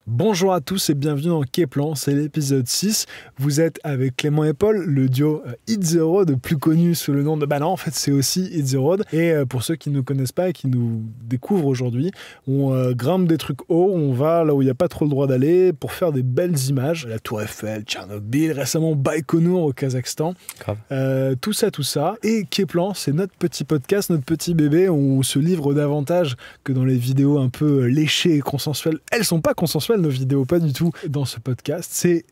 Bonjour à tous et bienvenue dans Keplan, c'est l'épisode 6. Vous êtes avec Clément et Paul, le duo Hit The Road, plus connu sous le nom de... Bah non, en fait c'est aussi Hit The Road. Et pour ceux qui ne nous connaissent pas et qui nous découvrent aujourd'hui, on grimpe des trucs hauts, on va là où il n'y a pas trop le droit d'aller pour faire des belles images. La Tour Eiffel, Tchernobyl, récemment Baïkonour au Kazakhstan. Tout ça. Et Keplan, c'est notre petit podcast, notre petit bébé, où on se livre davantage que dans les vidéos un peu léchées et consensuelles. Elles sont pas consensuelles, nos vidéos, pas du tout. Dans ce podcast, c'est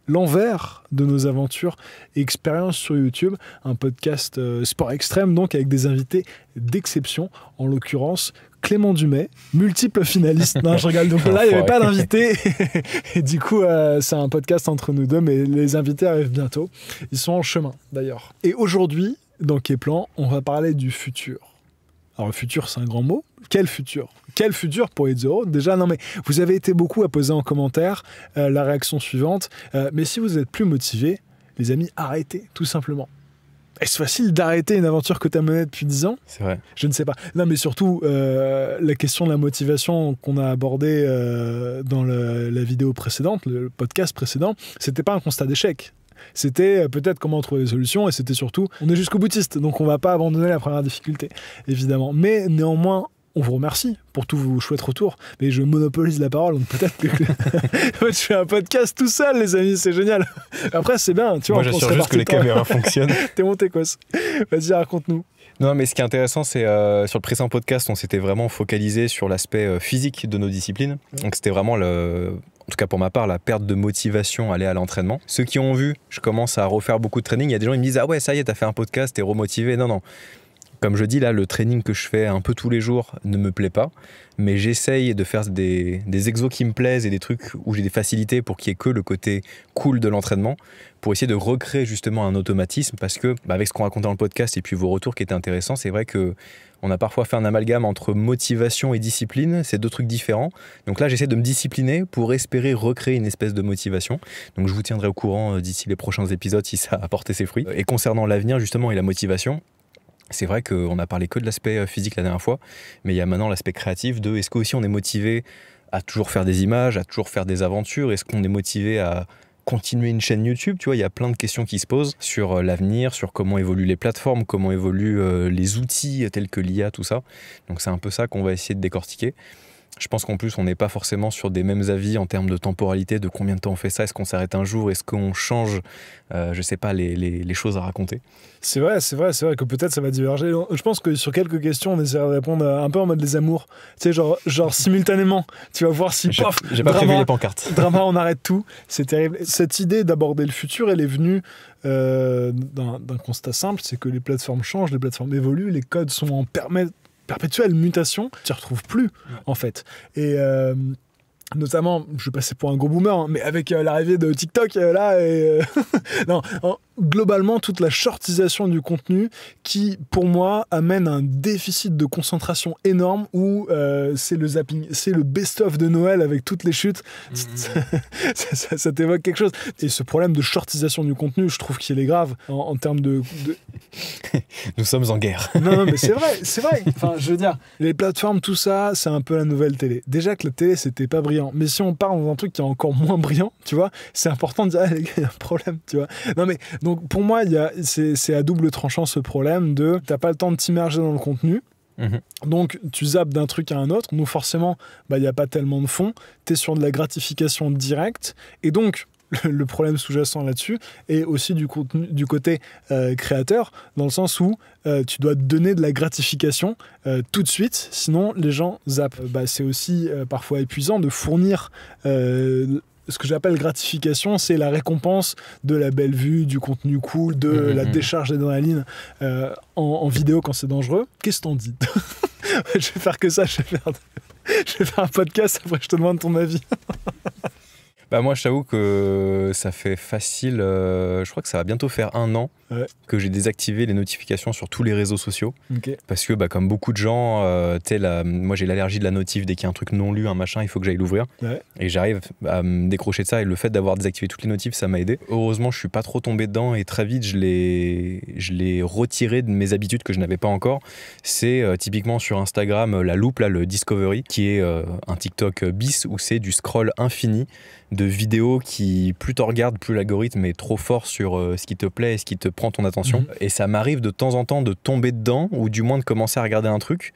l'envers de nos aventures et expériences sur YouTube, un podcast sport extrême, donc avec des invités d'exception, en l'occurrence Clément Dumais, multiple finaliste. Non, je rigole. Donc là, il n'y avait pas d'invité. Et du coup, c'est un podcast entre nous deux, mais les invités arrivent bientôt. Ils sont en chemin, d'ailleurs. Et aujourd'hui, dans Keplan, on va parler du futur. Alors, le futur, c'est un grand mot. Quel futur ? Quel futur pour Hit The Road ? Déjà, non, mais vous avez été beaucoup à poser en commentaire la réaction suivante. Mais si vous êtes plus motivés, les amis, arrêtez, tout simplement. Est-ce facile d'arrêter une aventure que tu as menée depuis 10 ans ? C'est vrai. Je ne sais pas. Non, mais surtout, la question de la motivation qu'on a abordée dans la vidéo précédente, le podcast précédent, c'était pas un constat d'échec. C'était peut-être comment trouver des solutions et c'était surtout, on est jusqu'au boutiste, donc on va pas abandonner la première difficulté, évidemment. Mais néanmoins, on vous remercie pour tous vos chouettes retours. Mais je monopolise la parole, donc peut-être que... je fais un podcast tout seul, les amis, c'est génial. Après, c'est bien, tu vois. Moi, j'assure juste que les caméras fonctionnent. T'es mon técos. Vas-y, raconte-nous. Non, mais ce qui est intéressant, c'est sur le précédent podcast, on s'était vraiment focalisé sur l'aspect physique de nos disciplines. Donc, c'était vraiment en tout cas pour ma part, la perte de motivation à aller à l'entraînement. Ceux qui ont vu, je commence à refaire beaucoup de training. Il y a des gens qui me disent « Ah ouais, ça y est, t'as fait un podcast, t'es remotivé. » Non. Comme je dis, là, le training que je fais un peu tous les jours ne me plaît pas. Mais j'essaye de faire des exos qui me plaisent et des trucs où j'ai des facilités pour qu'il n'y ait que le côté cool de l'entraînement, pour essayer de recréer justement un automatisme. Parce que, avec ce qu'on raconte dans le podcast et puis vos retours qui étaient intéressants, c'est vrai que on a parfois fait un amalgame entre motivation et discipline, c'est deux trucs différents. Donc là, j'essaie de me discipliner pour espérer recréer une espèce de motivation. Donc je vous tiendrai au courant d'ici les prochains épisodes si ça a porté ses fruits. Et concernant l'avenir justement et la motivation, c'est vrai qu'on a parlé que de l'aspect physique la dernière fois, mais il y a maintenant l'aspect créatif de est-ce qu'aussi on est motivé à toujours faire des images, à toujours faire des aventures, est-ce qu'on est motivé à continuer une chaîne YouTube, tu vois, il y a plein de questions qui se posent sur l'avenir, sur comment évoluent les plateformes, comment évoluent les outils tels que l'IA, tout ça. Donc c'est un peu ça qu'on va essayer de décortiquer. Je pense qu'en plus, on n'est pas forcément sur des mêmes avis en termes de temporalité, de combien de temps on fait ça, est-ce qu'on s'arrête un jour, est-ce qu'on change, je sais pas, les choses à raconter. C'est vrai que peut-être ça va diverger. Je pense que sur quelques questions, on essaiera de répondre un peu en mode les amours. Tu sais, genre simultanément, tu vas voir si, pof, j'ai pas prévu les pancartes. Drama, on arrête tout, c'est terrible. Cette idée d'aborder le futur, elle est venue d'un constat simple, c'est que les plateformes changent, les plateformes évoluent, les codes sont en perpétuelle mutation, tu ne retrouves plus en fait. Et notamment, je vais passer pour un gros boomer, hein, mais avec l'arrivée de TikTok globalement toute la shortisation du contenu qui pour moi amène un déficit de concentration énorme où c'est le zapping, c'est le best-of de Noël avec toutes les chutes. Ça t'évoque quelque chose. Et ce problème de shortisation du contenu, je trouve qu'il est grave en termes de... Nous sommes en guerre. Non, mais c'est vrai. Enfin, je veux dire, les plateformes, tout ça, c'est un peu la nouvelle télé. Déjà que la télé, c'était pas brillant. Mais si on part dans un truc qui est encore moins brillant, tu vois, c'est important de dire, les gars, il y a un problème, tu vois. Non, mais donc pour moi, c'est à double tranchant ce problème de t'as pas le temps de t'immerger dans le contenu. Donc tu zappes d'un truc à un autre, donc forcément il n'y a pas tellement de fond, t'es sur de la gratification directe et donc le problème sous-jacent là-dessus est aussi du côté créateur, dans le sens où tu dois te donner de la gratification tout de suite, sinon les gens zappent. C'est aussi parfois épuisant de fournir ce que j'appelle gratification, c'est la récompense de la belle vue, du contenu cool, de la décharge d'adrénaline en vidéo quand c'est dangereux. Qu'est-ce que t'en dis ? Je vais faire que ça, je vais faire un podcast, après je te demande ton avis. Bah moi, je t'avoue que ça fait facile, je crois que ça va bientôt faire 1 an que j'ai désactivé les notifications sur tous les réseaux sociaux. Okay. Parce que bah, comme beaucoup de gens, moi j'ai l'allergie de la notif, dès qu'il y a un truc non lu, un machin, il faut que j'aille l'ouvrir. Ouais. Et j'arrive à me décrocher de ça, et le fait d'avoir désactivé toutes les notifs, ça m'a aidé. Heureusement, je suis pas trop tombé dedans, et très vite, je l'ai retiré de mes habitudes que je n'avais pas encore. C'est typiquement sur Instagram, la loupe, là, le Discovery, qui est un TikTok bis où c'est du scroll infini de vidéos qui, plus t'en regardes, plus l'algorithme est trop fort sur ce qui te plaît et ce qui te prend ton attention. Et ça m'arrive de temps en temps de tomber dedans, ou du moins de commencer à regarder un truc.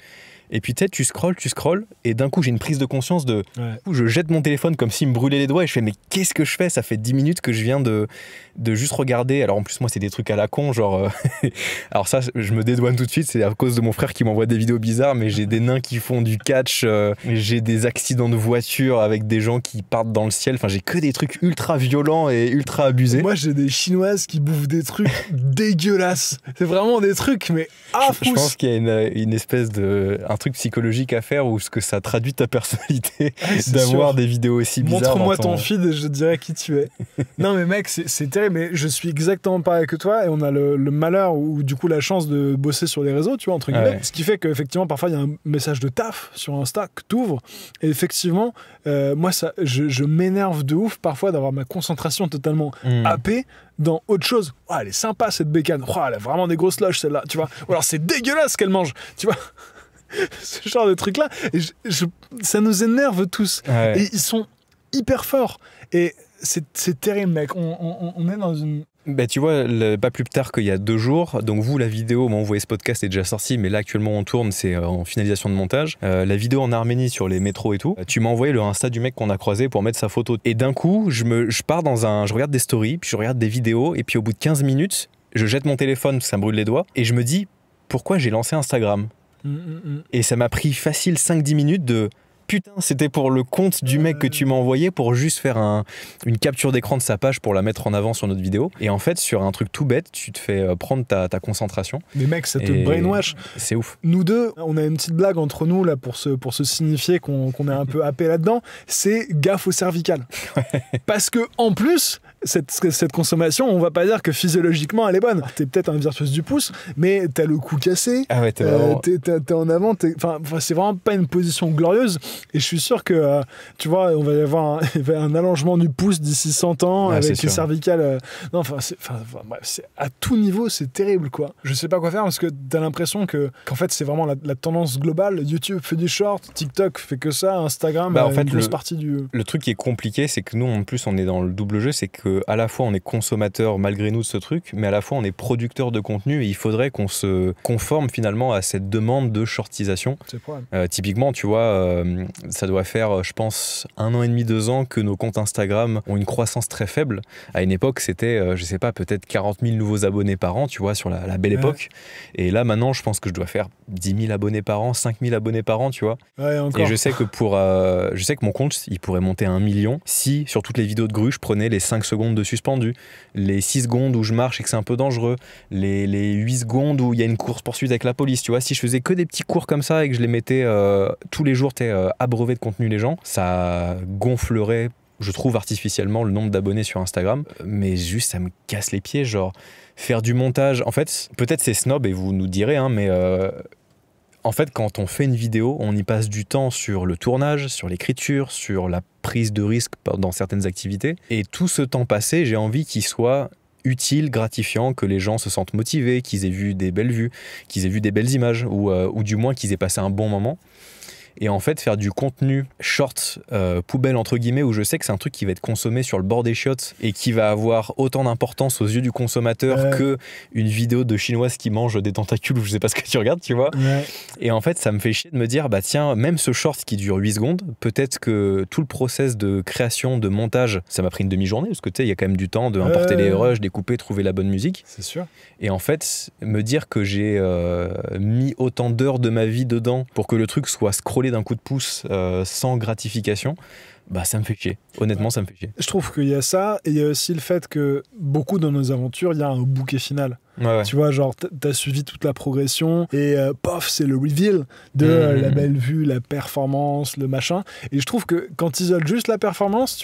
Et puis tu scrolles, et d'un coup j'ai une prise de conscience de... Ouais. Je jette mon téléphone comme s'il me brûlait les doigts, et je fais mais qu'est-ce que je fais ? Ça fait 10 minutes que je viens de juste regarder. Alors en plus moi c'est des trucs à la con, genre... Alors ça je me dédouane tout de suite, c'est à cause de mon frère qui m'envoie des vidéos bizarres, mais j'ai des nains qui font du catch, j'ai des accidents de voiture avec des gens qui partent dans le ciel, enfin j'ai que des trucs ultra violents et ultra abusés. Moi j'ai des Chinoises qui bouffent des trucs dégueulasses. C'est vraiment des trucs mais je pense qu'il y a une espèce de... un truc psychologique à faire, ou ce que ça traduit ta personnalité d'avoir des vidéos aussi bizarres. Montre-moi ton feed et je dirai qui tu es. Non mais mec, c'est terrible, mais je suis exactement pareil que toi, et on a le malheur ou du coup la chance de bosser sur les réseaux, tu vois, entre guillemets. Ouais. Ce qui fait qu'effectivement parfois il y a un message de taf sur Insta que t'ouvres, et effectivement moi ça, je m'énerve de ouf parfois d'avoir ma concentration totalement happée dans autre chose. Oh, elle est sympa cette bécane, oh, elle a vraiment des grosses loges celle-là, tu vois. Ou alors c'est dégueulasse qu'elle mange, tu vois. Ce genre de truc là, et ça nous énerve tous. Ouais. Et ils sont hyper forts, et c'est terrible mec. On est dans une... Bah, tu vois, pas plus tard qu'il y a 2 jours, donc vous, la vidéo, vous voyez ce podcast est déjà sorti, mais là actuellement on tourne, c'est en finalisation de montage. La vidéo en Arménie sur les métros et tout, tu m'as envoyé le Insta du mec qu'on a croisé pour mettre sa photo. Et d'un coup, je pars je regarde des stories, puis je regarde des vidéos, et puis au bout de 15 minutes, je jette mon téléphone parce que ça me brûle les doigts, et je me dis, pourquoi j'ai lancé Instagram ? Et ça m'a pris facile 5-10 minutes de... Putain, c'était pour le compte du mec que tu m'as envoyé pour juste faire une capture d'écran de sa page pour la mettre en avant sur notre vidéo. Et en fait, sur un truc tout bête, tu te fais prendre ta concentration. Mais mec, ça te brainwash. C'est ouf. Nous deux, on a une petite blague entre nous là pour se signifier qu'on est un peu happé là-dedans. C'est gaffe au cervical. Parce que en plus... Cette consommation, on va pas dire que physiologiquement elle est bonne. T'es peut-être un virtuose du pouce, mais t'as le cou cassé, t'es en avant, c'est vraiment pas une position glorieuse. Et je suis sûr que, tu vois, on va y avoir un allongement du pouce d'ici 100 ans avec les cervicales. C'est à tout niveau, c'est terrible, quoi. Je sais pas quoi faire parce que t'as l'impression qu'en fait, c'est vraiment la tendance globale. YouTube fait du short, TikTok fait que ça, Instagram en fait, une grosse partie du... Le truc qui est compliqué, c'est que nous, en plus, on est dans le double jeu, c'est que à la fois on est consommateur malgré nous de ce truc, mais à la fois on est producteur de contenu, et il faudrait qu'on se conforme finalement à cette demande de shortisation. Typiquement, tu vois, ça doit faire, je pense, 1 an et demi, 2 ans que nos comptes Instagram ont une croissance très faible. À une époque, c'était, je sais pas, peut-être 40 000 nouveaux abonnés par an, tu vois, sur la belle époque. Et là, maintenant, je pense que je dois faire 10 000 abonnés par an, 5 000 abonnés par an, tu vois. Et je sais que je sais que mon compte, il pourrait monter à 1 million si, sur toutes les vidéos de grue, je prenais les 5 secondes de suspendu, les 6 secondes où je marche et que c'est un peu dangereux, les 8 secondes où il y a une course-poursuite avec la police, tu vois. Si je faisais que des petits cours comme ça et que je les mettais tous les jours, abreuvés de contenu les gens, ça gonflerait, je trouve, artificiellement le nombre d'abonnés sur Instagram. Mais juste, ça me casse les pieds, genre, faire du montage. En fait, peut-être c'est snob et vous nous direz, hein, mais... En fait, quand on fait une vidéo, on y passe du temps sur le tournage, sur l'écriture, sur la prise de risque dans certaines activités. Et tout ce temps passé, j'ai envie qu'il soit utile, gratifiant, que les gens se sentent motivés, qu'ils aient vu des belles vues, qu'ils aient vu des belles images, ou du moins qu'ils aient passé un bon moment. Et en fait, faire du contenu short, poubelle entre guillemets, où je sais que c'est un truc qui va être consommé sur le bord des chiottes et qui va avoir autant d'importance aux yeux du consommateur que une vidéo de chinoise qui mange des tentacules, ou je sais pas ce que tu regardes, tu vois. Et en fait, ça me fait chier de me dire, bah tiens, même ce short qui dure 8 secondes, peut-être que tout le process de création, de montage, ça m'a pris une demi-journée, parce que tu sais, il y a quand même du temps de importer les rushs, découper, trouver la bonne musique. C'est sûr. Et en fait, me dire que j'ai mis autant d'heures de ma vie dedans pour que le truc soit scrollé d'un coup de pouce sans gratification, bah ça me fait chier. Honnêtement, ça me fait chier. Je trouve qu'il y a ça, et il y a aussi le fait que beaucoup dans nos aventures, il y a un bouquet final. Tu vois, genre t'as suivi toute la progression et pof, c'est le reveal de la belle vue, la performance, le machin. Et je trouve que quand ils isolent juste la performance,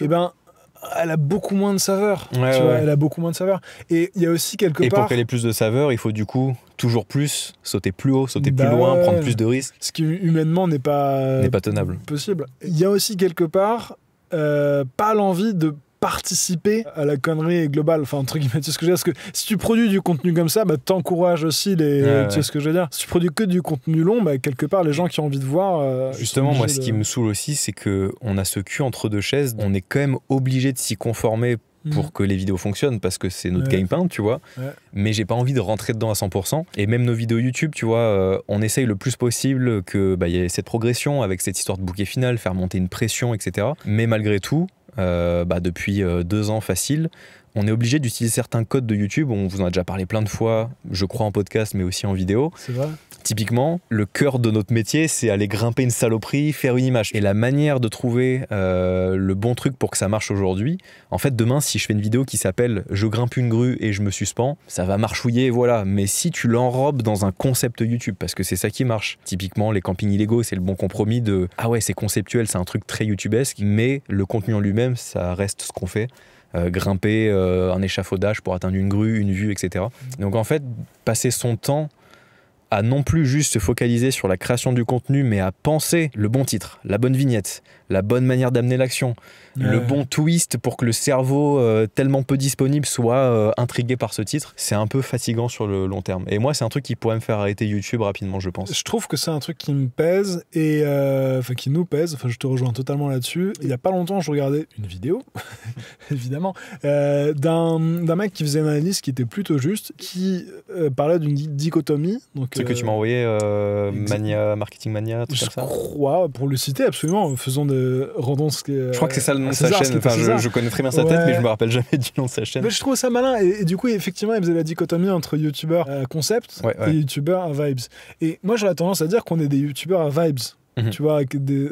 elle a beaucoup moins de saveur. Ouais, Tu vois, ouais. elle a beaucoup moins de saveur. Et il y a aussi quelque Et part... pour qu'elle ait plus de saveur, il faut du coup toujours plus, sauter plus haut, sauter plus Bah loin, ouais. prendre plus de risques. Ce qui humainement n'est pas Tenable. possible. Il y a aussi quelque part pas l'envie de participer à la connerie globale, enfin entre guillemets, tu sais ce que je veux dire, parce que si tu produis du contenu comme ça, bah, t'encourages aussi les... Ouais, tu sais ce que je veux dire, si tu produis que du contenu long, bah, quelque part les gens qui ont envie de voir... Justement, sont moi, obligés ce qui me saoule aussi, c'est que on a ce cul entre deux chaises. On est quand même obligé de s'y conformer pour que les vidéos fonctionnent parce que c'est notre Ouais. gagne-pain, tu vois. Ouais. Mais j'ai pas envie de rentrer dedans à 100%. Et même nos vidéos YouTube, tu vois, on essaye le plus possible que y ait cette progression avec cette histoire de bouquet final, faire monter une pression, etc. Mais malgré tout, depuis 2 ans facile, on est obligé d'utiliser certains codes de YouTube. On vous en a déjà parlé plein de fois, je crois en podcast, mais aussi en vidéo. C'est vrai. Typiquement, le cœur de notre métier, c'est aller grimper une saloperie, faire une image. Et la manière de trouver le bon truc pour que ça marche aujourd'hui, en fait, demain, si je fais une vidéo qui s'appelle « Je grimpe une grue et je me suspends », ça va marchouiller, voilà. Mais si tu l'enrobes dans un concept YouTube, parce que c'est ça qui marche. Typiquement, les campings illégaux, c'est le bon compromis de « Ah ouais, c'est conceptuel, c'est un truc très YouTubesque, mais le contenu en lui-même, ça reste ce qu'on fait. » Grimper un échafaudage pour atteindre une grue, une vue, etc. Donc en fait, passer son temps à non plus juste se focaliser sur la création du contenu, mais à penser le bon titre, la bonne vignette, la bonne manière d'amener l'action, le bon twist pour que le cerveau tellement peu disponible soit intrigué par ce titre. C'est un peu fatigant sur le long terme. Et moi, c'est un truc qui pourrait me faire arrêter YouTube rapidement, je pense. Je trouve que c'est un truc qui me pèse et qui nous pèse. Enfin, je te rejoins totalement là-dessus. Il y a pas longtemps, je regardais une vidéo, évidemment, d'un mec qui faisait une analyse qui était plutôt juste, qui parlait d'une dichotomie. Donc, Ce que tu m'as envoyé, Marketing Mania, tout je comme ça. crois, pour le citer absolument, rendons ce que. Je crois que c'est ça le nom de sa chaîne. Enfin, je connais très bien sa tête, mais je me rappelle jamais du nom de sa chaîne. Mais je trouve ça malin. Et du coup, effectivement, il faisait la dichotomie entre youtubeurs à concept et youtubeurs à vibes. Et moi, j'aurais tendance à dire qu'on est des youtubeurs à vibes. Tu vois, avec des.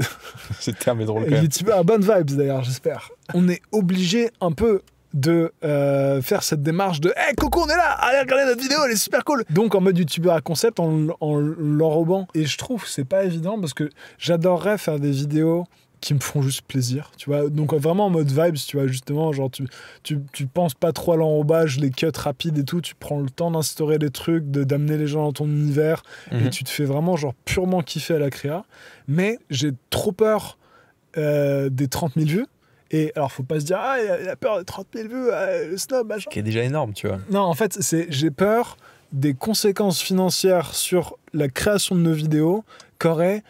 Ce terme est drôle quand même. youtubeurs à bonnes vibes d'ailleurs, j'espère. On est obligé un peu de faire cette démarche de hey Coco, on est là, allez regarder notre vidéo, elle est super cool. Donc en mode youtubeur à concept, en l'enrobant. Et je trouve que c'est pas évident parce que j'adorerais faire des vidéos qui me font juste plaisir, tu vois. Donc vraiment en mode vibes, tu vois, justement, genre tu penses pas trop à l'enrobage, les cuts rapides et tout, tu prends le temps d'instaurer les trucs, d'amener les gens dans ton univers et tu te fais vraiment genre purement kiffer à la créa. Mais j'ai trop peur des 30 000 vues. Et alors, faut pas se dire, ah, il a peur des 30 000 vues, le snob, machin. Qui est déjà énorme, tu vois. Non, en fait, j'ai peur des conséquences financières sur la création de nos vidéos qu'aurait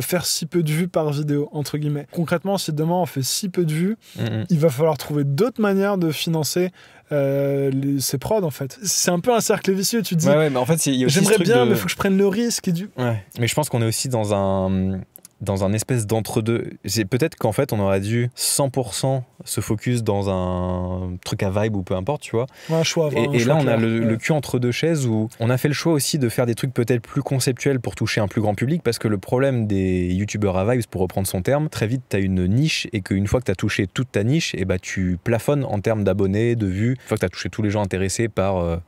faire si peu de vues par vidéo, entre guillemets. Concrètement, si demain on fait si peu de vues, il va falloir trouver d'autres manières de financer ces prods, en fait. C'est un peu un cercle vicieux, tu te dis. Ouais, mais en fait, il y a aussi j'aimerais bien, mais il de... faut que je prenne le risque. Ouais, mais je pense qu'on est aussi dans un espèce d'entre-deux. Peut-être qu'en fait, on aurait dû 100% se focus dans un truc à vibe ou peu importe, tu vois. Ouais, un choix. Et là, on a le cul entre deux chaises où on a fait le choix aussi de faire des trucs peut-être plus conceptuels pour toucher un plus grand public parce que le problème des youtubeurs à vibes, pour reprendre son terme, très vite, tu as une niche et qu'une fois que tu as touché toute ta niche, et tu plafonnes en termes d'abonnés, de vues. Une fois que tu as touché tous les gens intéressés par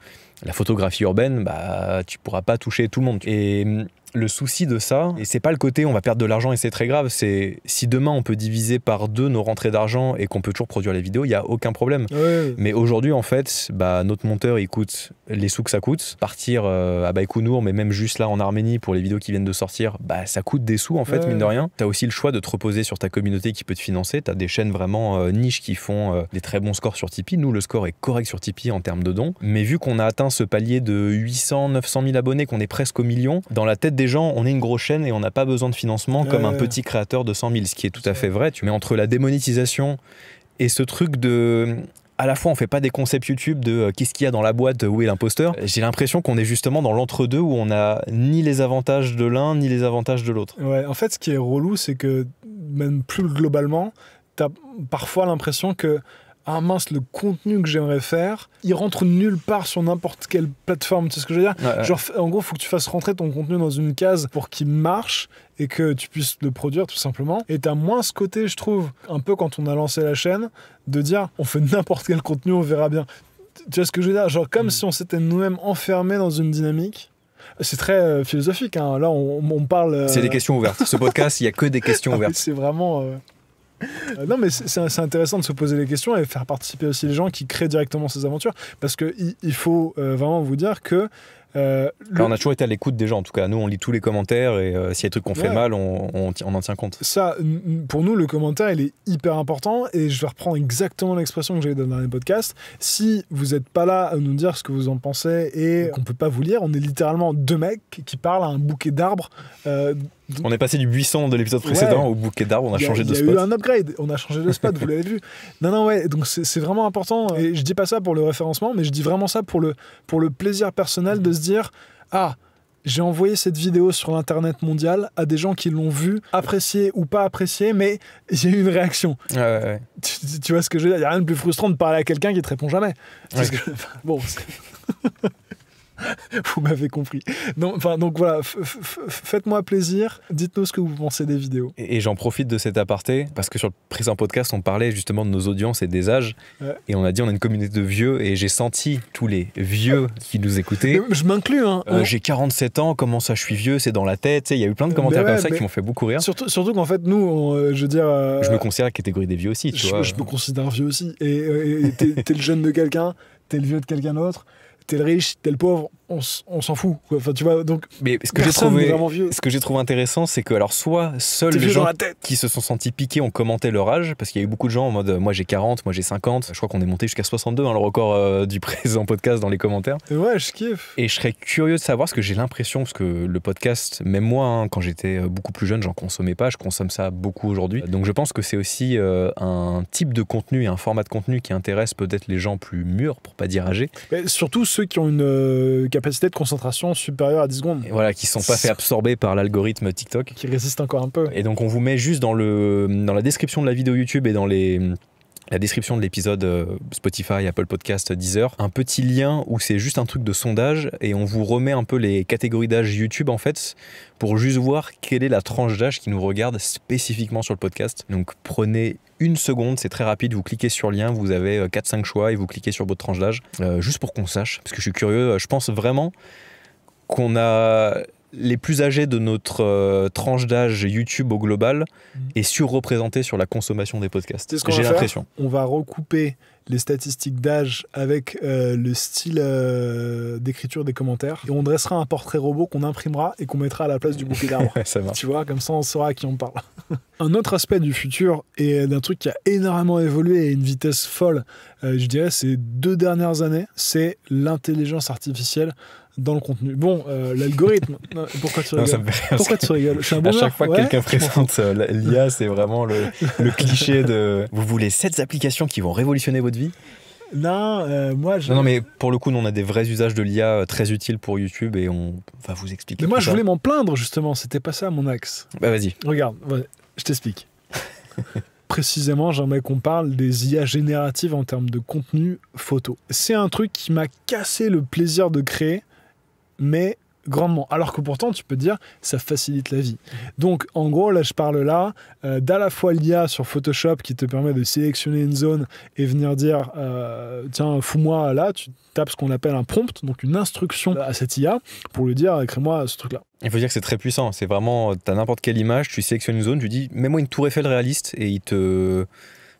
la photographie urbaine, tu pourras pas toucher tout le monde. Et le souci de ça, et c'est pas le côté on va perdre de l'argent et c'est très grave, c'est si demain on peut diviser par 2 nos rentrées d'argent et qu'on peut toujours produire les vidéos, il n'y a aucun problème. Ouais. Mais aujourd'hui, en fait, notre monteur, il coûte les sous que ça coûte. Partir à Baïkonour, mais même juste là en Arménie pour les vidéos qui viennent de sortir, ça coûte des sous en fait, mine de rien. T'as aussi le choix de te reposer sur ta communauté qui peut te financer. T'as des chaînes vraiment niches qui font des très bons scores sur Tipeee. Nous, le score est correct sur Tipeee en termes de dons. Mais vu qu'on a atteint ce palier de 800, 900 000 abonnés, qu'on est presque au million, dans la tête des gens, on est une grosse chaîne et on n'a pas besoin de financement comme un petit créateur de 100 000, ce qui est tout à fait vrai. Mais entre la démonétisation et ce truc de... À la fois, on fait pas des concepts YouTube de qu'est-ce qu'il y a dans la boîte, où est l'imposteur. J'ai l'impression qu'on est justement dans l'entre-deux où on a ni les avantages de l'un, ni les avantages de l'autre. Ouais, en fait, ce qui est relou, c'est que même plus globalement, t'as parfois l'impression que ah mince, le contenu que j'aimerais faire, il rentre nulle part sur n'importe quelle plateforme, tu sais ce que je veux dire ? Ouais. Genre, en gros, il faut que tu fasses rentrer ton contenu dans une case pour qu'il marche et que tu puisses le produire tout simplement. Et t'as moins ce côté, je trouve, un peu quand on a lancé la chaîne, de dire on fait n'importe quel contenu, on verra bien. Tu vois ce que je veux dire ? Genre comme si on s'était nous-mêmes enfermés dans une dynamique. C'est très philosophique, hein. Là on parle... C'est des questions ouvertes. Ce podcast, il n'y a que des questions ouvertes. C'est vraiment... Non, mais c'est intéressant de se poser les questions et faire participer aussi les gens qui créent directement ces aventures. Parce qu'il faut vraiment vous dire que on a toujours été à l'écoute des gens, en tout cas. Nous, on lit tous les commentaires et s'il y a des trucs qu'on fait mal, on en tient compte. Ça, pour nous, le commentaire, il est hyper important et je vais reprendre exactement l'expression que j'ai dans le dernier podcast. Si vous n'êtes pas là à nous dire ce que vous en pensez et qu'on ne peut pas vous lire, on est littéralement deux mecs qui parlent à un bouquet d'arbres. On est passé du buisson de l'épisode précédent au bouquet d'arbres, on a changé de spot. Il y a eu un upgrade, on a changé de spot, vous l'avez vu. Non, ouais, donc c'est vraiment important. Et je dis pas ça pour le référencement, mais je dis vraiment ça pour le plaisir personnel de se dire j'ai envoyé cette vidéo sur l'internet mondial à des gens qui l'ont vue, apprécié ou pas apprécié, mais il y a eu une réaction. Ouais. Tu vois ce que je veux dire? Il n'y a rien de plus frustrant de parler à quelqu'un qui te répond jamais. Ouais. Bon, vous m'avez compris. Donc voilà, faites-moi plaisir, dites-nous ce que vous pensez des vidéos. Et j'en profite de cet aparté, parce que sur le précédent podcast, on parlait justement de nos audiences et des âges, et on a dit on a une communauté de vieux, et j'ai senti tous les vieux qui nous écoutaient. Je m'inclus. J'ai 47 ans, comment ça je suis vieux, c'est dans la tête, il y a eu plein de commentaires comme ça qui m'ont fait beaucoup rire. Surtout qu'en fait, nous, je veux dire... Je me considère la catégorie des vieux aussi, tu vois. Je me considère vieux aussi, et t'es le jeune de quelqu'un, t'es le vieux de quelqu'un d'autre, t'es le riche, t'es le pauvre, on s'en fout, quoi. Enfin, tu vois, donc mais ce que j'ai trouvé intéressant, c'est que alors soit seuls les gens qui se sont sentis piqués ont commenté leur âge, parce qu'il y a eu beaucoup de gens en mode moi j'ai 40, moi j'ai 50, je crois qu'on est monté jusqu'à 62, le record du présent podcast dans les commentaires. Ouais, je kiffe. Et je serais curieux de savoir, ce que j'ai l'impression, parce que le podcast, même moi, quand j'étais beaucoup plus jeune, j'en consommais pas, je consomme ça beaucoup aujourd'hui. Donc je pense que c'est aussi un type de contenu et un format de contenu qui intéresse peut-être les gens plus mûrs, pour pas dire âgés. Et surtout ceux qui ont une capacité de concentration supérieure à 10 secondes. Et voilà, qui sont pas fait absorber par l'algorithme TikTok. Qui résistent encore un peu. Et donc on vous met juste dans la description de la vidéo YouTube et dans la description de l'épisode Spotify, Apple Podcast, Deezer, un petit lien où c'est juste un truc de sondage et on vous remet un peu les catégories d'âge YouTube en fait pour juste voir quelle est la tranche d'âge qui nous regarde spécifiquement sur le podcast. Donc prenez une seconde, c'est très rapide, vous cliquez sur le lien, vous avez 4-5 choix et vous cliquez sur votre tranche d'âge juste pour qu'on sache, parce que je suis curieux, je pense vraiment qu'on a les plus âgés de notre tranche d'âge YouTube au global est surreprésenté sur la consommation des podcasts. J'ai l'impression. On va recouper les statistiques d'âge avec le style d'écriture des commentaires et on dressera un portrait robot qu'on imprimera et qu'on mettra à la place du bouquet d'arbres. Ouais, ça marche. Tu vois, comme ça on saura à qui on parle. Un autre aspect du futur et d'un truc qui a énormément évolué à une vitesse folle, je dirais ces 2 dernières années, c'est l'intelligence artificielle dans le contenu. Bon, l'algorithme. Pourquoi tu rigoles? Pourquoi tu rigoles? Je suis un bon À chaque fois que quelqu'un présente l'IA, c'est vraiment le cliché de vous voulez 7 applications qui vont révolutionner votre vie? Non, moi je... Non, mais pour le coup, nous, on a des vrais usages de l'IA très utiles pour YouTube et on va vous expliquer. Mais moi, je voulais m'en plaindre justement, c'était pas ça mon axe. Bah, vas-y. Regarde, je t'explique. Précisément, j'aimerais qu'on parle des IA génératives en termes de contenu photo. C'est un truc qui m'a cassé le plaisir de créer, mais grandement. Alors que pourtant, tu peux te dire, ça facilite la vie. Donc, en gros, là, je parle là d'à la fois l'IA sur Photoshop qui te permet de sélectionner une zone et venir dire, tiens, fous-moi là, tu tapes ce qu'on appelle un prompt, donc une instruction à cette IA pour lui dire, crée-moi ce truc-là. Il faut dire que c'est très puissant. C'est vraiment, t'as n'importe quelle image, tu sélectionnes une zone, tu dis, mets-moi une tour Eiffel réaliste et il te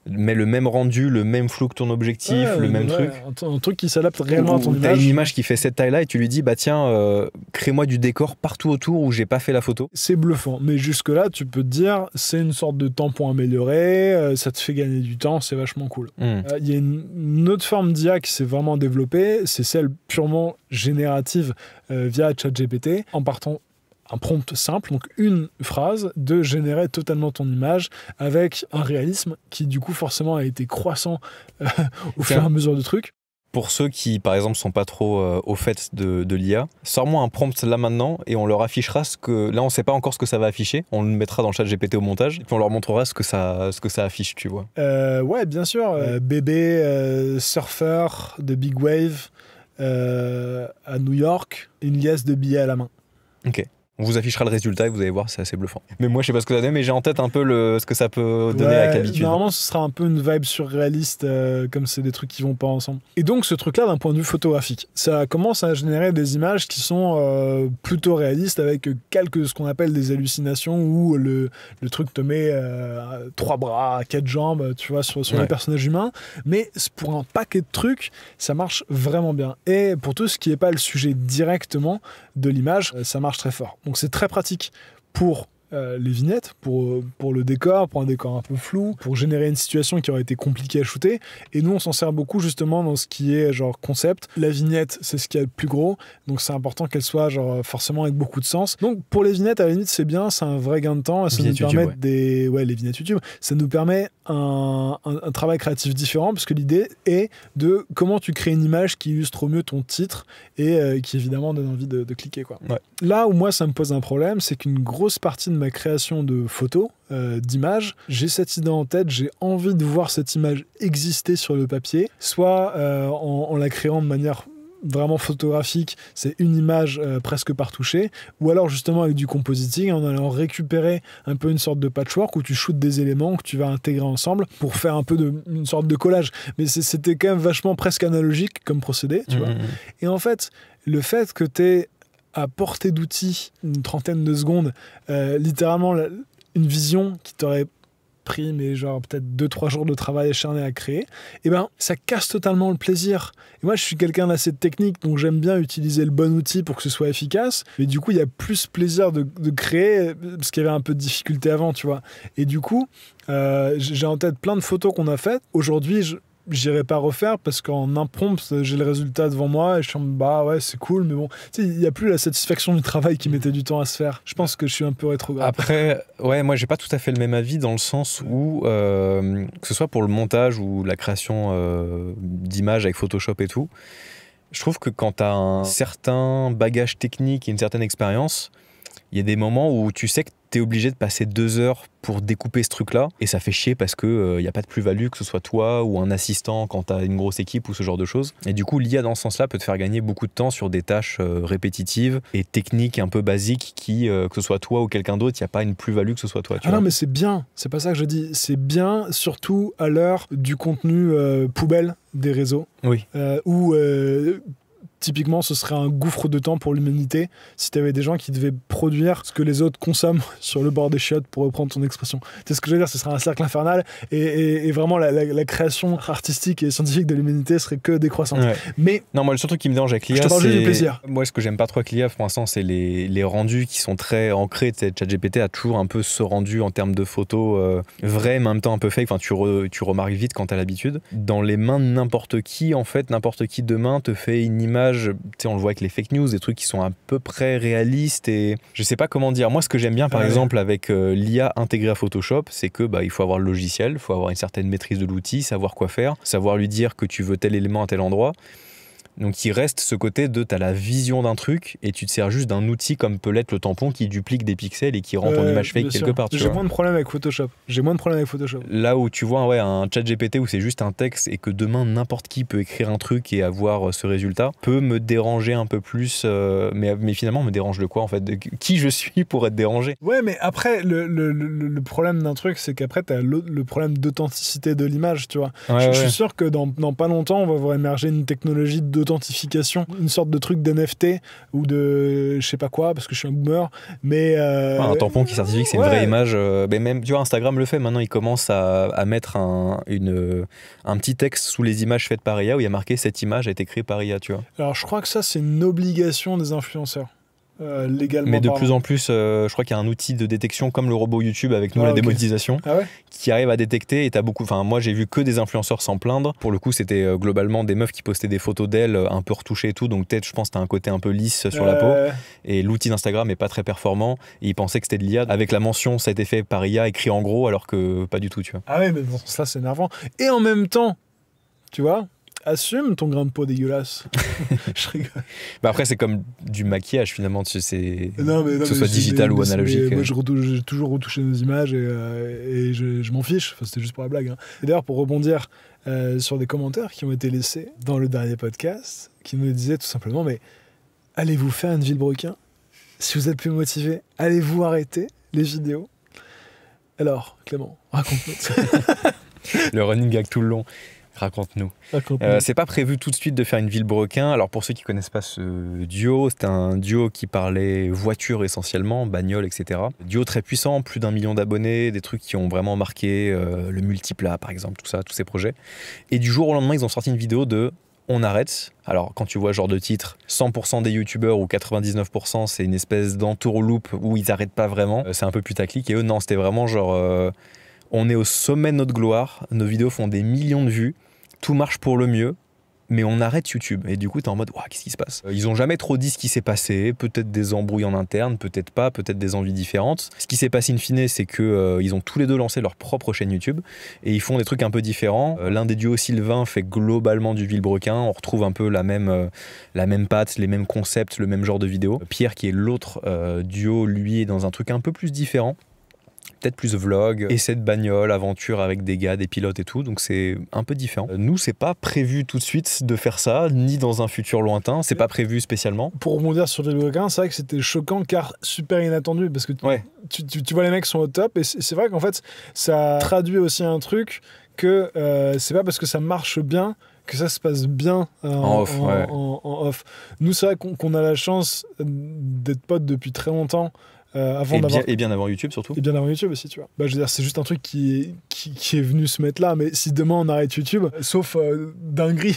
met le même rendu, le même flou que ton objectif, le même truc. Un truc qui s'adapte réellement à ton image. T'as une image qui fait cette taille-là et tu lui dis, bah tiens, crée-moi du décor partout autour où j'ai pas fait la photo. C'est bluffant. Mais jusque-là, tu peux te dire, c'est une sorte de tampon amélioré, ça te fait gagner du temps, c'est vachement cool. Il y a une autre forme d'IA qui s'est vraiment développée, c'est celle purement générative via ChatGPT, en partant un prompt simple, donc une phrase, de générer totalement ton image avec un réalisme qui du coup forcément a été croissant au fur et à mesure du truc. Pour ceux qui par exemple sont pas trop au fait de l'IA, sors-moi un prompt là maintenant et on leur affichera ce que... Là on sait pas encore ce que ça va afficher, on le mettra dans le chat GPT au montage et puis on leur montrera ce que ça affiche, tu vois. Ouais, bien sûr. Bébé surfeur de Big Wave à New York, une liasse de billets à la main. Ok. On vous affichera le résultat et vous allez voir, c'est assez bluffant. Mais moi, je sais pas ce que ça donne, mais j'ai en tête un peu ce que ça peut donner avec l'habitude. Normalement, ce sera un peu une vibe surréaliste, comme c'est des trucs qui vont pas ensemble. Et donc, ce truc-là, d'un point de vue photographique, ça commence à générer des images qui sont plutôt réalistes avec ce qu'on appelle des hallucinations où le truc te met 3 bras, 4 jambes, tu vois, sur les personnages humains. Mais pour un paquet de trucs, ça marche vraiment bien. Et pour tout ce qui n'est pas le sujet directement de l'image, ça marche très fort. Donc c'est très pratique pour les vignettes, pour le décor, pour un décor un peu flou, pour générer une situation qui aurait été compliquée à shooter. Et nous, on s'en sert beaucoup justement dans ce qui est genre concept. La vignette, c'est ce qu'il y a de plus gros, donc c'est important qu'elle soit genre forcément avec beaucoup de sens. Donc pour les vignettes, à la limite, c'est bien, c'est un vrai gain de temps. Ça nous permet les vignettes YouTube, ça nous permet un travail créatif différent, parce que l'idée est de comment tu crées une image qui illustre au mieux ton titre et qui évidemment donne envie de cliquer, quoi. Ouais. Là où moi ça me pose un problème, c'est qu'une grosse partie de ma création de photos, d'images, j'ai cette idée en tête, j'ai envie de voir cette image exister sur le papier, soit en la créant de manière vraiment photographique, c'est une image presque par toucher, ou alors justement avec du compositing, en allant récupérer un peu une sorte de patchwork où tu shootes des éléments que tu vas intégrer ensemble pour faire un peu une sorte de collage. Mais c'était quand même vachement presque analogique comme procédé, tu vois. Et en fait, le fait que tu aies à portée d'outils, une trentaine de secondes, littéralement une vision qui t'aurait pris mais genre peut-être 2-3 jours de travail acharné à créer, et ben ça casse totalement le plaisir. Et moi je suis quelqu'un d'assez technique, donc j'aime bien utiliser le bon outil pour que ce soit efficace, mais du coup il y a plus plaisir de créer, parce qu'il y avait un peu de difficulté avant, tu vois. Et du coup j'ai en tête plein de photos qu'on a faites. Aujourd'hui j'irai pas refaire parce qu'en imprompte j'ai le résultat devant moi et je suis en bah ouais c'est cool, mais bon, tu sais, il y a plus la satisfaction du travail qui mettait du temps à se faire. Je pense que je suis un peu rétrograde. Après ouais, moi j'ai pas tout à fait le même avis, dans le sens où que ce soit pour le montage ou la création d'images avec Photoshop et tout, je trouve que quand t'as un certain bagage technique et une certaine expérience, il y a des moments où tu sais que t'es obligé de passer 2 heures pour découper ce truc-là, et ça fait chier parce que y a pas de plus-value, que ce soit toi ou un assistant quand t'as une grosse équipe ou ce genre de choses. Et du coup, l'IA dans ce sens-là peut te faire gagner beaucoup de temps sur des tâches répétitives et techniques un peu basiques qui, que ce soit toi ou quelqu'un d'autre, il y a pas une plus-value que ce soit toi. Tu vois. Non, mais c'est bien, c'est pas ça que je dis. C'est bien, surtout à l'heure du contenu poubelle des réseaux. Oui. Où typiquement, ce serait un gouffre de temps pour l'humanité si tu avais des gens qui devaient produire ce que les autres consomment sur le bord des chiottes, pour reprendre ton expression. C'est ce que je veux dire, ce serait un cercle infernal et vraiment la création artistique et scientifique de l'humanité serait que décroissante. Ouais. Mais non, moi le seul truc qui me dérange avec l'IA, je te parle juste du plaisir. Moi, ce que j'aime pas trop avec l'IA pour l'instant, c'est les rendus qui sont très ancrés. ChatGPT a toujours un peu ce rendu en termes de photos vrai, mais en même temps un peu fake. Enfin, tu remarques vite quand t'as l'habitude. Dans les mains de n'importe qui, en fait, n'importe qui demain te fait une image. Tu sais, on le voit avec les fake news, des trucs qui sont à peu près réalistes, et je sais pas comment dire. Moi, ce que j'aime bien, par exemple, avec l'IA intégrée à Photoshop, c'est que il faut avoir le logiciel, il faut avoir une certaine maîtrise de l'outil, savoir quoi faire, savoir lui dire que tu veux tel élément à tel endroit. Donc il reste ce côté de t'as la vision d'un truc et tu te sers juste d'un outil comme peut l'être le tampon qui duplique des pixels et qui rend ton image fake quelque part. J'ai moins de problèmes avec Photoshop. Là où tu vois un chat GPT où c'est juste un texte et que demain n'importe qui peut écrire un truc et avoir ce résultat peut me déranger un peu plus, mais finalement me dérange de quoi en fait, de qui je suis pour être dérangé. Ouais, mais après le problème d'un truc, c'est qu'après t'as le problème d'authenticité de l'image, tu vois. Je suis sûr que dans pas longtemps on va voir émerger une technologie d'authentification, une sorte de truc d'NFT ou de je sais pas quoi, parce que je suis un boomer, mais un tampon qui certifie que c'est une vraie image. Mais même tu vois, Instagram le fait maintenant, il commence à mettre un petit texte sous les images faites par IA où il y a marqué cette image a été créée par IA, tu vois. Alors je crois que ça c'est une obligation des influenceurs. Légalement. Mais de plus en plus, je crois qu'il y a un outil de détection comme le robot YouTube avec la démonétisation qui arrive à détecter, et t'as beaucoup. Enfin, moi j'ai vu que des influenceurs s'en plaindre. Pour le coup, c'était globalement des meufs qui postaient des photos d'elles un peu retouchées et tout, donc peut-être je pense que t'as un côté un peu lisse sur la peau. Et l'outil d'Instagram est pas très performant. Et ils pensaient que c'était de l'IA avec la mention ça a été fait par IA écrit en gros, alors que pas du tout, tu vois. Ah ouais, mais bon, ça c'est énervant. Et en même temps, tu vois. Assume ton grain de peau dégueulasse. Je rigole. Après, c'est comme du maquillage finalement, que ce soit digital ou analogique. Moi, j'ai toujours retouché nos images et je m'en fiche. Enfin, c'était juste pour la blague. Hein. Et d'ailleurs, pour rebondir sur des commentaires qui ont été laissés dans le dernier podcast, qui nous disaient tout simplement, mais allez-vous faire une vilebrequin ? Si vous êtes plus motivé, allez-vous arrêter les vidéos. Alors, Clément, raconte-nous. Le running gag tout le long. Raconte-nous. C'est pas prévu tout de suite de faire une Villebrequin. Alors pour ceux qui connaissent pas ce duo, c'est un duo qui parlait voiture essentiellement, bagnole, etc. Duo très puissant, plus d'1 million d'abonnés, des trucs qui ont vraiment marqué le multiplat par exemple, tout ça, tous ces projets. Et du jour au lendemain, ils ont sorti une vidéo de on arrête. Alors quand tu vois ce genre de titre, 100% des youtubeurs ou 99%, c'est une espèce d'entourloupe où ils arrêtent pas vraiment. C'est un peu putaclic. Et eux non, c'était vraiment genre on est au sommet de notre gloire, nos vidéos font des millions de vues, tout marche pour le mieux, mais on arrête YouTube. Et du coup, t'es en mode, ouah, qu'est-ce qui se passe? Ils ont jamais trop dit ce qui s'est passé, peut-être des embrouilles en interne, peut-être pas, peut-être des envies différentes. Ce qui s'est passé in fine, c'est que ils ont tous les deux lancé leur propre chaîne YouTube et ils font des trucs un peu différents. L'un des duos, Sylvain, fait globalement du Villebrequin. On retrouve un peu la même patte, les mêmes concepts, le même genre de vidéo. Pierre, qui est l'autre duo, lui, est dans un truc un peu plus différent. Peut-être plus vlog, essai de bagnole, aventure avec des gars, des pilotes et tout, donc c'est un peu différent. Nous, c'est pas prévu tout de suite de faire ça, ni dans un futur lointain, c'est pas prévu spécialement. Pour rebondir sur le Villebrequin, c'est vrai que c'était choquant car super inattendu, parce que tu vois les mecs sont au top, et c'est vrai qu'en fait, ça traduit aussi un truc que c'est pas parce que ça marche bien que ça se passe bien en off. Nous, c'est vrai qu'on a la chance d'être potes depuis très longtemps. Et bien avant YouTube surtout. Et bien avant YouTube aussi, tu vois. Je veux dire, c'est juste un truc qui est venu se mettre là, mais si demain on arrête YouTube, sauf dinguerie,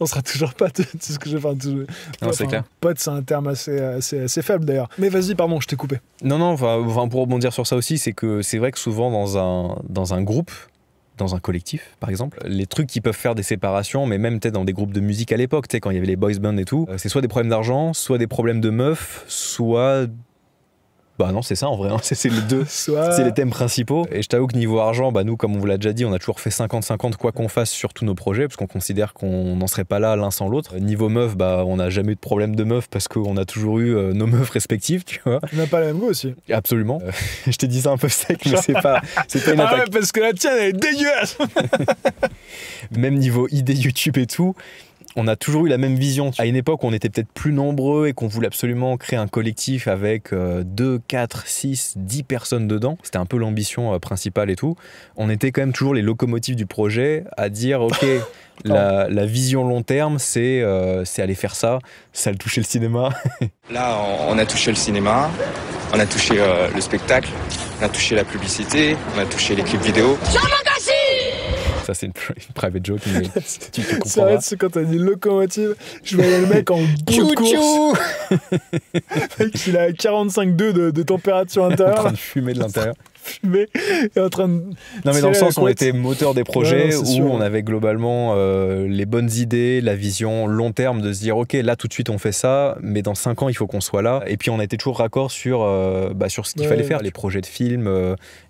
on sera toujours potes. C'est ce que je fais. C'est clair. Pote, c'est un terme assez faible d'ailleurs. Mais vas-y, pardon, je t'ai coupé. Non, pour rebondir sur ça aussi, c'est que c'est vrai que souvent dans un groupe, dans un collectif, par exemple, les trucs qui peuvent faire des séparations, mais même peut-être dans des groupes de musique à l'époque, tu sais, quand il y avait les boys bands et tout, c'est soit des problèmes d'argent, soit des problèmes de meufs, soit... Bah non, c'est ça en vrai, hein. C'est les deux, c'est les thèmes principaux. Et je t'avoue que niveau argent, nous, comme on vous l'a déjà dit, on a toujours fait 50-50 quoi qu'on fasse sur tous nos projets, parce qu'on considère qu'on n'en serait pas là l'un sans l'autre. Niveau meuf, on n'a jamais eu de problème de meuf, parce qu'on a toujours eu nos meufs respectives, tu vois. On n'a pas le même goût aussi. Absolument. Je t'ai dit ça un peu sec, mais c'est pas une attaque. Ah ouais, parce que la tienne, elle est dégueulasse. Même niveau idée YouTube et tout, on a toujours eu la même vision. À une époque, on était peut-être plus nombreux et qu'on voulait absolument créer un collectif avec 2, 4, 6, 10 personnes dedans. C'était un peu l'ambition principale et tout. On était quand même toujours les locomotives du projet à dire, ok, la vision long terme, c'est aller faire ça, ça le toucher le cinéma. Là, on a touché le cinéma, on a touché le spectacle, on a touché la publicité, on a touché les clips vidéo. Ça, c'est une private joke, mais tu comprends. C'est vrai, c'est quand t'as dit locomotive, je voyais le mec en bout de course. Mec, il a 45,2 de température intérieure. En train de fumer de l'intérieur. Fumé et en train de... Non mais dans le sens où on était moteur des projets, où sûr. on avait globalement les bonnes idées, la vision long terme de se dire ok, là tout de suite on fait ça, mais dans 5 ans il faut qu'on soit là. Et puis on a été toujours raccord sur ce qu'il fallait faire, les projets de films,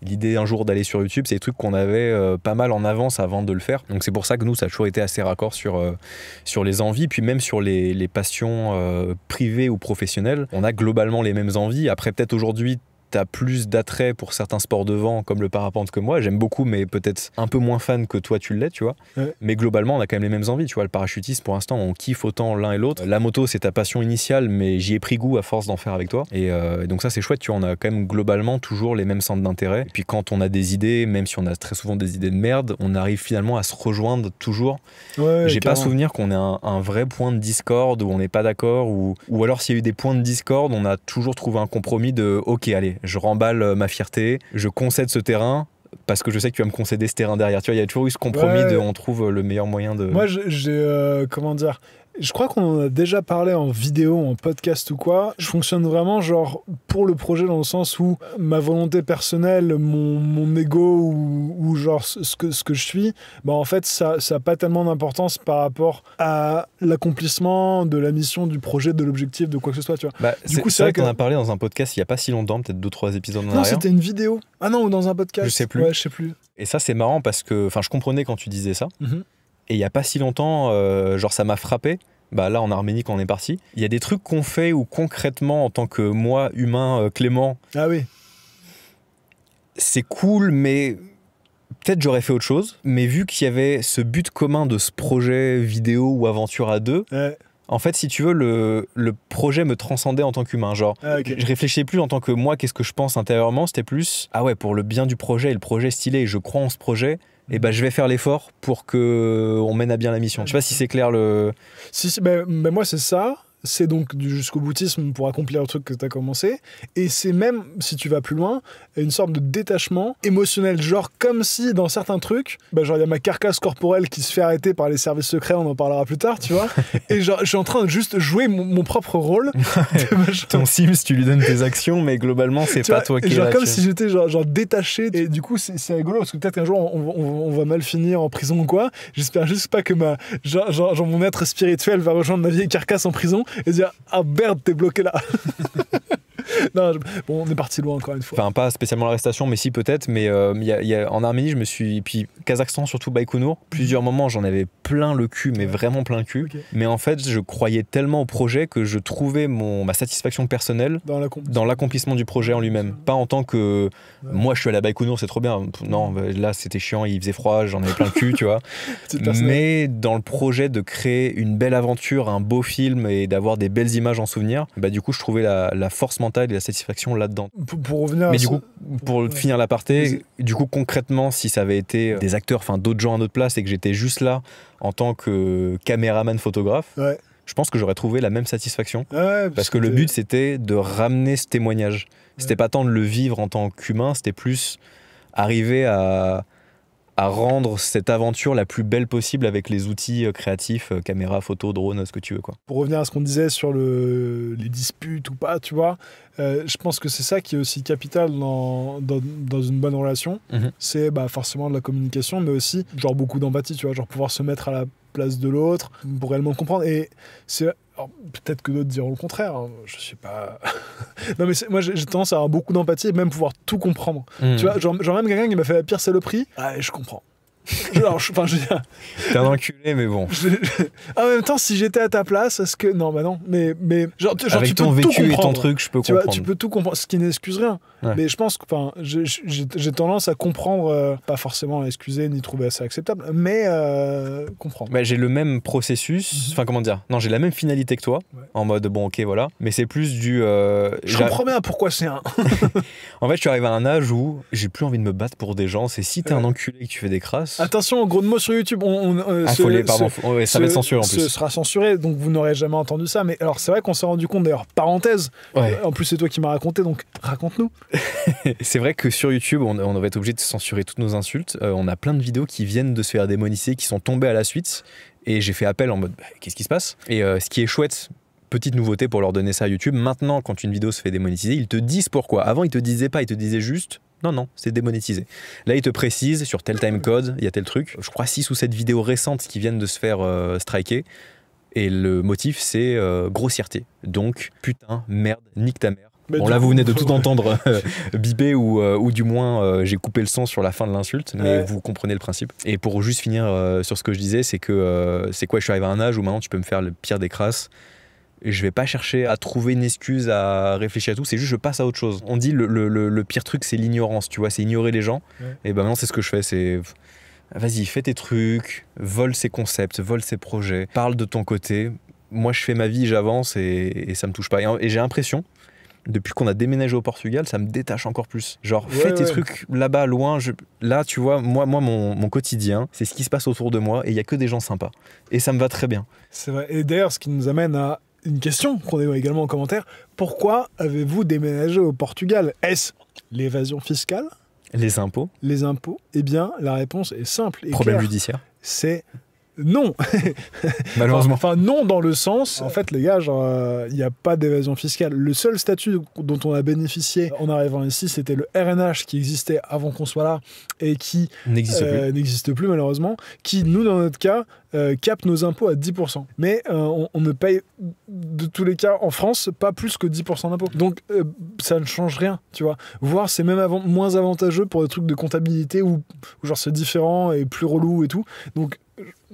l'idée un jour d'aller sur YouTube, c'est des trucs qu'on avait pas mal en avance avant de le faire. Donc c'est pour ça que nous ça a toujours été assez raccord sur les envies, puis même sur les passions privées ou professionnelles. On a globalement les mêmes envies. Après peut-être aujourd'hui t'as plus d'attrait pour certains sports de vent comme le parapente que moi, j'aime beaucoup mais peut-être un peu moins fan que toi tu l'es, tu vois. Ouais. Mais globalement on a quand même les mêmes envies, tu vois. Le parachutisme pour l'instant on kiffe autant l'un et l'autre. La moto c'est ta passion initiale mais j'y ai pris goût à force d'en faire avec toi et donc ça c'est chouette, tu vois. On a quand même globalement toujours les mêmes centres d'intérêt et puis quand on a des idées, même si on a très souvent des idées de merde, on arrive finalement à se rejoindre toujours. Ouais, j'ai pas souvenir qu'on ait un vrai point de discorde où on n'est pas d'accord ou alors s'il y a eu des points de discorde on a toujours trouvé un compromis de ok allez je remballe ma fierté, je concède ce terrain parce que je sais que tu vas me concéder ce terrain derrière. Tu vois, il y a toujours eu ce compromis de on trouve le meilleur moyen de... Moi, j'ai comment dire... Je crois qu'on en a déjà parlé en vidéo, en podcast ou quoi. Je fonctionne vraiment genre pour le projet dans le sens où ma volonté personnelle, mon ego ou genre ce que je suis, en fait ça a pas tellement d'importance par rapport à l'accomplissement de la mission, du projet, de l'objectif, de quoi que ce soit, tu vois. Du coup, c'est vrai qu'on a parlé dans un podcast il y a pas si longtemps, peut-être 2-3 épisodes en arrière. Non, c'était une vidéo. Ah non, ou dans un podcast. Je sais plus. Ouais, je sais plus. Et ça c'est marrant parce que je comprenais quand tu disais ça. Mm-hmm. Et il n'y a pas si longtemps, genre ça m'a frappé. Là en Arménie quand on est parti, il y a des trucs qu'on fait ou concrètement en tant que moi, humain, Clément. Ah oui. C'est cool, mais peut-être j'aurais fait autre chose. Mais vu qu'il y avait ce but commun de ce projet vidéo ou aventure à deux, En fait, si tu veux, le projet me transcendait en tant qu'humain. Genre, je réfléchissais plus en tant que moi, qu'est-ce que je pense intérieurement. C'était plus, ah ouais, pour le bien du projet, et le projet est stylé, et je crois en ce projet, et je vais faire l'effort pour qu'on mène à bien la mission. Je sais pas si c'est clair Si, moi, c'est ça. C'est donc du jusqu'au boutisme pour accomplir le truc que tu as commencé. Et c'est même, si tu vas plus loin, une sorte de détachement émotionnel. Genre comme si dans certains trucs, genre il y a ma carcasse corporelle qui se fait arrêter par les services secrets, on en parlera plus tard, tu vois. Et genre je suis en train de juste jouer mon propre rôle. Ton Sims, tu lui donnes tes actions, mais globalement, c'est pas toi qui es là. Comme si j'étais genre détaché. Et du coup, c'est rigolo parce que peut-être qu'un jour on va mal finir en prison ou quoi. J'espère juste pas que mon être spirituel va rejoindre ma vieille carcasse en prison et dire ah merde t'es bloqué là. Non, bon, on est parti loin encore une fois. Enfin, pas spécialement l'arrestation, mais si peut-être. Mais en Arménie, je me suis. Puis Kazakhstan, surtout Baïkonour, plusieurs moments, j'en avais plein le cul, mais vraiment plein le cul. Okay. Mais en fait, je croyais tellement au projet que je trouvais ma satisfaction personnelle dans l'accomplissement du projet en lui-même. Pas en tant que moi, je suis allé à Baïkonour, c'est trop bien. Non, là, c'était chiant, il faisait froid, j'en avais plein le cul, tu vois. Mais dans le projet de créer une belle aventure, un beau film et d'avoir des belles images en souvenir, du coup, je trouvais la force mentale et la satisfaction là-dedans. Pour revenir mais du coup, pour finir l'aparté, du coup concrètement, si ça avait été des acteurs, enfin d'autres gens à notre place et que j'étais juste là en tant que caméraman photographe, je pense que j'aurais trouvé la même satisfaction. Parce que le but c'était de ramener ce témoignage. C'était pas tant de le vivre en tant qu'humain, c'était plus arriver à rendre cette aventure la plus belle possible avec les outils créatifs, caméra, photo, drone, ce que tu veux, quoi. Pour revenir à ce qu'on disait sur les disputes ou pas, tu vois, je pense que c'est ça qui est aussi capital dans une bonne relation. C'est forcément de la communication, mais aussi genre beaucoup d'empathie, tu vois, genre pouvoir se mettre à la place de l'autre pour réellement comprendre. Et c'est... Alors, peut-être que d'autres diront le contraire, hein. Je sais pas. Non, mais moi j'ai tendance à avoir beaucoup d'empathie et même pouvoir tout comprendre. Tu vois, genre même quelqu'un qui m'a fait la pire saloperie, je comprends. Alors, je veux dire... T'es un enculé, mais bon. En même temps, si j'étais à ta place, est-ce que... Non, non, mais genre avec tu ton peux vécu tout et ton truc, je peux comprendre. Tu peux tout comprendre, ce qui n'excuse rien. Mais je pense que j'ai tendance à comprendre, pas forcément excuser ni trouver ça acceptable, mais comprendre. J'ai le même processus, enfin comment dire, non, j'ai la même finalité que toi, en mode bon, ok, voilà, mais c'est plus du... je comprends bien pourquoi c'est un... En fait, je suis arrivé à un âge où j'ai plus envie de me battre pour des gens, c'est si t'es un enculé et que tu fais des crasses... Attention, gros de mots sur YouTube, ça va être censuré en plus. Ce sera censuré, donc vous n'aurez jamais entendu ça, mais alors c'est vrai qu'on s'est rendu compte, d'ailleurs, parenthèse, en plus c'est toi qui m'as raconté, donc raconte-nous. C'est vrai que sur YouTube, on va être obligé de censurer toutes nos insultes. On a plein de vidéos qui viennent de se faire démonétiser, qui sont tombées à la suite. Et j'ai fait appel en mode, qu'est-ce qui se passe ? Et ce qui est chouette, petite nouveauté pour leur donner ça à YouTube, maintenant, quand une vidéo se fait démonétiser, ils te disent pourquoi. Avant, ils te disaient pas, ils te disaient juste, non, c'est démonétisé. Là, ils te précisent, sur tel timecode, il y a tel truc. Je crois 6 ou 7 vidéos récentes qui viennent de se faire striker. Et le motif, c'est grossièreté. Donc, putain, merde, nique ta mère. Bon, là, vous venez de tout entendre biper ou du moins j'ai coupé le son sur la fin de l'insulte, mais vous comprenez le principe. Et pour juste finir sur ce que je disais, c'est que je suis arrivé à un âge où maintenant tu peux me faire le pire des crasses. Et je vais pas chercher à trouver une excuse, à réfléchir à tout, c'est juste je passe à autre chose. On dit le pire truc, c'est l'ignorance, tu vois, c'est ignorer les gens. Et maintenant, c'est ce que je fais, c'est... Vas-y, fais tes trucs, vole ses concepts, vole ses projets, parle de ton côté. Moi, je fais ma vie, j'avance et ça me touche pas. Et j'ai l'impression... Depuis qu'on a déménagé au Portugal, ça me détache encore plus. Genre, fais tes trucs là-bas, loin. Là, tu vois, moi mon quotidien, c'est ce qui se passe autour de moi et il n'y a que des gens sympas. Et ça me va très bien. C'est vrai. Et d'ailleurs, ce qui nous amène à une question qu'on a également en commentaire. Pourquoi avez-vous déménagé au Portugal ? Est-ce l'évasion fiscale ? Les impôts ? Les impôts ? Eh bien, la réponse est simple et Problème claire. Judiciaire ? C'est... Non. Malheureusement. Enfin, non dans le sens, en fait, les gars, il n'y a pas d'évasion fiscale. Le seul statut dont on a bénéficié en arrivant ici, c'était le RNH qui existait avant qu'on soit là et qui n'existe plus malheureusement, qui, nous, dans notre cas, capte nos impôts à 10%. Mais on ne paye, de tous les cas, en France, pas plus que 10% d'impôts. Donc, ça ne change rien, tu vois. Voire, c'est même moins avantageux pour des trucs de comptabilité où genre c'est différent et plus relou et tout. Donc,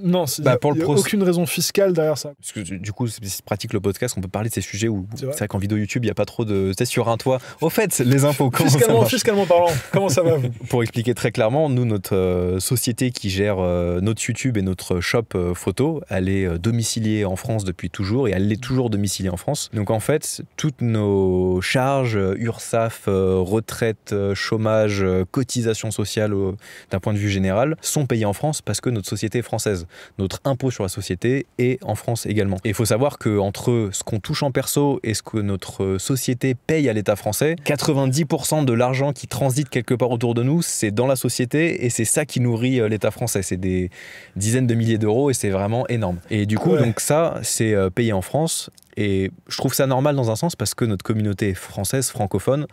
Non, il n'y a aucune raison fiscale derrière ça. Parce que du coup, c'est pratique le podcast, on peut parler de ces sujets où c'est vrai qu'en vidéo YouTube, il n'y a pas trop de... Tu sais, sur un toit. Au fait, les impôts, comment ça marche ? Fiscalement parlant, comment ça va, vous ? Pour expliquer très clairement, nous, notre société qui gère notre YouTube et notre shop photo, elle est domiciliée en France depuis toujours et elle est toujours domiciliée en France. Donc en fait, toutes nos charges, URSSAF, retraite, chômage, cotisation sociale d'un point de vue général, sont payées en France parce que notre société est française. Notre impôt sur la société est en France également. Et il faut savoir qu'entre ce qu'on touche en perso et ce que notre société paye à l'État français, 90% de l'argent qui transite quelque part autour de nous, c'est dans la société et c'est ça qui nourrit l'État français. C'est des dizaines de milliers d'euros et c'est vraiment énorme. Et du coup, donc ça, c'est payé en France. Et je trouve ça normal dans un sens parce que notre communauté est française, francophone.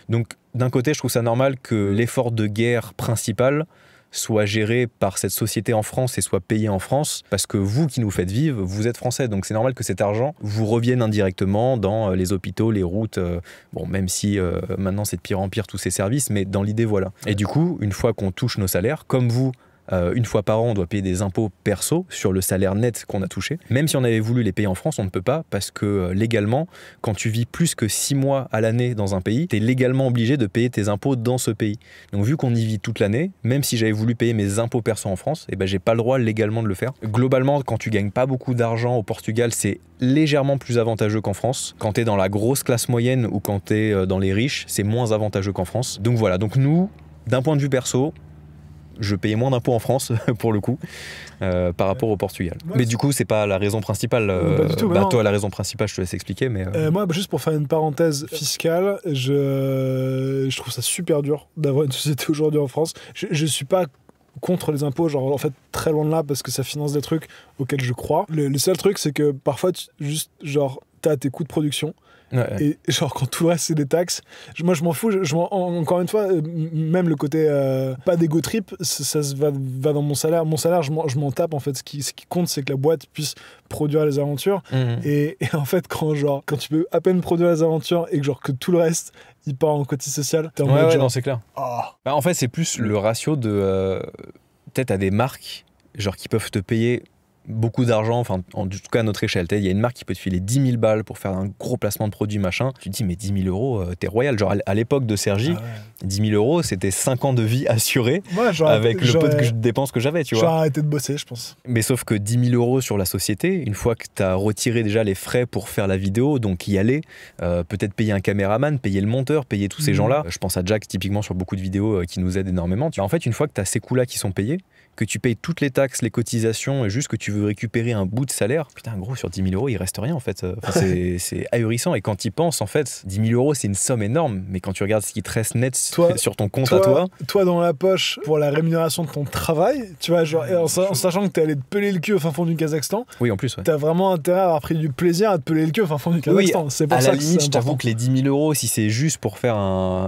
Donc d'un côté, je trouve ça normal que l'effort de guerre principal soit géré par cette société en France et soit payé en France, parce que vous qui nous faites vivre, vous êtes français, donc c'est normal que cet argent vous revienne indirectement dans les hôpitaux, les routes, bon, même si maintenant c'est de pire en pire tous ces services, mais dans l'idée, voilà. Et du coup, une fois qu'on touche nos salaires, comme vous, une fois par an, on doit payer des impôts perso sur le salaire net qu'on a touché. Même si on avait voulu les payer en France, on ne peut pas parce que légalement, quand tu vis plus que 6 mois à l'année dans un pays, tu es légalement obligé de payer tes impôts dans ce pays. Donc vu qu'on y vit toute l'année, même si j'avais voulu payer mes impôts perso en France, eh ben, j'ai pas le droit légalement de le faire. Globalement, quand tu gagnes pas beaucoup d'argent au Portugal, c'est légèrement plus avantageux qu'en France. Quand tu es dans la grosse classe moyenne ou quand tu es dans les riches, c'est moins avantageux qu'en France. Donc voilà, donc nous, d'un point de vue perso, je payais moins d'impôts en France, pour le coup, par rapport au Portugal. Ouais, mais du coup, c'est pas la raison principale. Pas du tout, toi, la raison principale, je te laisse expliquer. Mais moi, juste pour faire une parenthèse fiscale, je trouve ça super dur d'avoir une société aujourd'hui en France. Je suis pas contre les impôts, genre en fait très loin de là, parce que ça finance des trucs auxquels je crois. Le seul truc, c'est que parfois, t'as tes coûts de production. Ouais. Et genre quand tout le reste c'est des taxes, moi je m'en fous, encore une fois, même le côté pas d'ego trip, ça va dans mon salaire. Mon salaire, je m'en tape en fait. Ce qui compte, c'est que la boîte puisse produire les aventures. Et en fait, quand tu peux à peine produire les aventures et que tout le reste il part en cotis social, t'es en mode genre, non, c'est clair. Oh. Bah, en fait, c'est plus le ratio de peut-être à des marques genre qui peuvent te payer beaucoup d'argent, enfin en tout cas à notre échelle. Il y a une marque qui peut te filer 10 000 balles pour faire un gros placement de produit machin. Tu te dis mais 10 000 euros, t'es royal. Genre à l'époque de Sergi, 10 000 euros c'était 5 ans de vie assurée avec le peu de dépenses que j'avais, tu vois. J'aurais arrêté de bosser, je pense. Mais sauf que 10 000 euros sur la société, une fois que t'as retiré déjà les frais pour faire la vidéo, donc y aller, peut-être payer un caméraman, payer le monteur, payer tous ces gens-là. Je pense à Jack typiquement sur beaucoup de vidéos qui nous aide énormément. En fait, une fois que t'as ces coûts-là qui sont payés, que tu payes toutes les taxes, les cotisations et juste que tu veux récupérer un bout de salaire, putain gros, sur 10 000 euros il reste rien en fait. C'est ahurissant, et quand tu y penses en fait, 10 000 euros c'est une somme énorme, mais quand tu regardes ce qui te reste net sur ton compte à toi... Toi dans la poche pour la rémunération de ton travail, tu vois, genre, en sachant que t'es allé te peler le cul au fin fond du Kazakhstan, oui en plus, t'as vraiment intérêt à avoir pris du plaisir à te peler le cul au fin fond du Kazakhstan. Oui, c'est pour à ça la que limite, c'est je t'avoue que les 10 000 euros, si c'est juste pour faire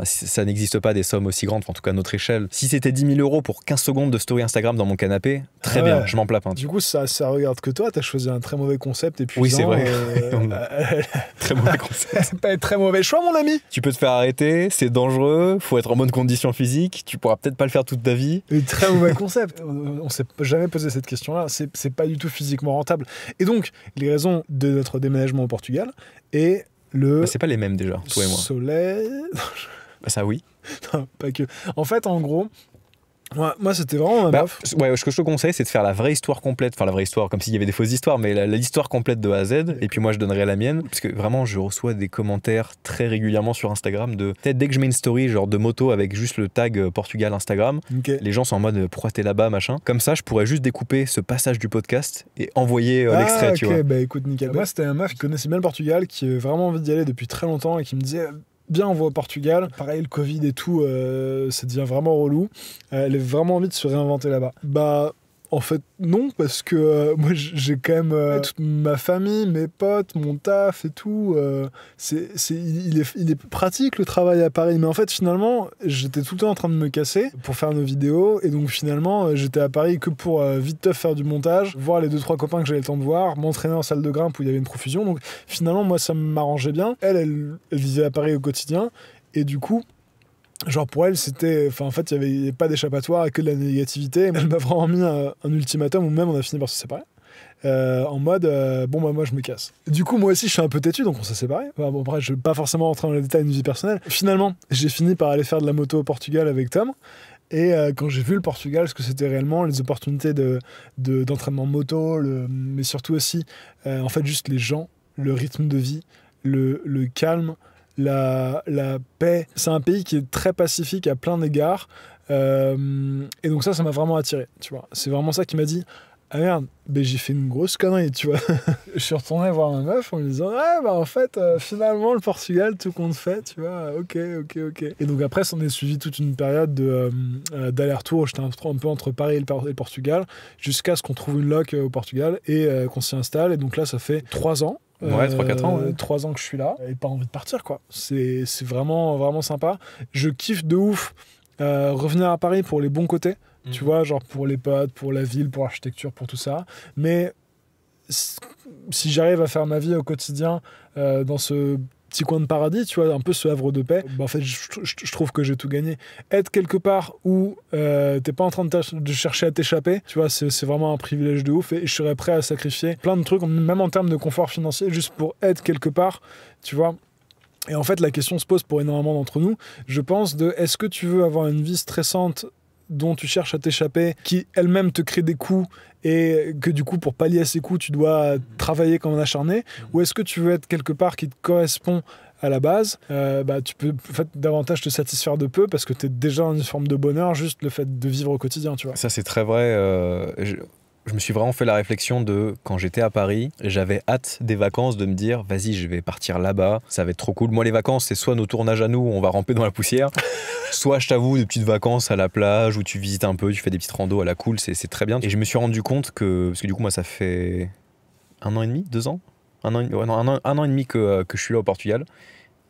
ça n'existe pas des sommes aussi grandes, en tout cas à notre échelle. Si c'était 10 000 euros pour 15 secondes de story Instagram dans mon canapé, très bien, je m'en plains pas. Du coup, ça regarde que toi, t'as choisi un très mauvais concept épuisant. Oui, c'est vrai. Très mauvais concept. Pas très mauvais choix, mon ami. Tu peux te faire arrêter, c'est dangereux, faut être en bonne condition physique, tu pourras peut-être pas le faire toute ta vie. Très mauvais concept. On s'est jamais posé cette question-là. C'est pas du tout physiquement rentable. Et donc, les raisons de notre déménagement au Portugal et c'est pas les mêmes déjà, toi et moi. Soleil. Ça, oui. Non, pas que. En fait, en gros. Moi, c'était vraiment ma meuf. Ouais, ce que je te conseille, c'est de faire la vraie histoire complète. Enfin, la vraie histoire, comme s'il y avait des fausses histoires, mais l'histoire complète de A à Z. Et puis moi, je donnerai la mienne. Parce que vraiment, je reçois des commentaires très régulièrement sur Instagram de... Peut-être dès que je mets une story, genre de moto avec juste le tag Portugal Instagram, les gens sont en mode pourquoi t'es là-bas, machin. Comme ça, je pourrais juste découper ce passage du podcast et envoyer l'extrait, tu vois. Bah écoute, nickel. Moi, c'était un meuf qui connaissait bien le Portugal, qui avait vraiment envie d'y aller depuis très longtemps et qui me disait... Bien, on va au Portugal. Pareil, le Covid et tout, ça devient vraiment relou. Elle avait vraiment envie de se réinventer là-bas. Bah, en fait, non, parce que moi, j'ai quand même toute ma famille, mes potes, mon taf et tout. Il est pratique, le travail à Paris. Mais en fait, finalement, j'étais tout le temps en train de me casser pour faire nos vidéos. Et donc, finalement, j'étais à Paris que pour vite teuf faire du montage, voir les 2-3 copains que j'avais le temps de voir, m'entraîner en salle de grimpe où il y avait une profusion. Donc, finalement, moi, ça m'arrangeait bien. Elle vivait à Paris au quotidien. Et du coup, Genre pour elle, c'était... Enfin, en fait, il y avait pas d'échappatoire, que de la négativité. Elle m'a vraiment mis un ultimatum où même on a fini par se séparer. En mode, bon, bah moi je me casse. Du coup, moi aussi, je suis un peu têtu, donc on s'est séparés. Enfin, bon, après, je vais pas forcément rentrer dans les détails de vie personnelle. Finalement, j'ai fini par aller faire de la moto au Portugal avec Tom. Et quand j'ai vu le Portugal, ce que c'était réellement, les opportunités d'entraînement moto, mais surtout aussi, en fait, juste les gens, le rythme de vie, le calme, la paix. C'est un pays qui est très pacifique à plein d'égards. Et donc ça m'a vraiment attiré, tu vois. C'est vraiment ça qui m'a dit, ah merde, ben j'ai fait une grosse connerie, tu vois. Je suis retourné voir ma meuf en lui disant, ouais, bah en fait, finalement, le Portugal, tout compte fait, tu vois, ok. Et donc après, ça en est suivi toute une période d'aller-retour. J'étais un peu entre Paris et le Portugal, jusqu'à ce qu'on trouve une loc au Portugal et qu'on s'y installe. Et donc là, ça fait 3 ans. Ouais, 3-4 ans. Ouais. 3 ans que je suis là et pas envie de partir, quoi. C'est vraiment, vraiment sympa. Je kiffe de ouf revenir à Paris pour les bons côtés. Tu vois, genre pour les potes, pour la ville, pour l'architecture, pour tout ça. Mais si j'arrive à faire ma vie au quotidien dans ce petit coin de paradis, tu vois, un peu ce havre de paix, bah en fait, je trouve que j'ai tout gagné. Être quelque part où t'es pas en train de chercher à t'échapper, tu vois, c'est vraiment un privilège de ouf et je serais prêt à sacrifier plein de trucs, même en termes de confort financier, juste pour être quelque part, tu vois. Et en fait, la question se pose pour énormément d'entre nous, je pense, est-ce que tu veux avoir une vie stressante dont tu cherches à t'échapper, qui elle-même te crée des coups et que du coup pour pallier à ces coups tu dois travailler comme un acharné, ou est-ce que tu veux être quelque part qui te correspond à la base, bah, tu peux en fait, davantage te satisfaire de peu parce que tu es déjà dans une forme de bonheur, juste le fait de vivre au quotidien, tu vois. Ça c'est très vrai. Je me suis vraiment fait la réflexion de quand j'étais à Paris, j'avais hâte des vacances de me dire vas-y, je vais partir là-bas, ça va être trop cool. Moi les vacances c'est soit nos tournages à nous où on va ramper dans la poussière, soit je t'avoue des petites vacances à la plage où tu visites un peu, tu fais des petites randos à la cool, c'est très bien. Et je me suis rendu compte que, parce que du coup moi ça fait 1 an et demi, 2 ans, un an et demi que je suis là au Portugal.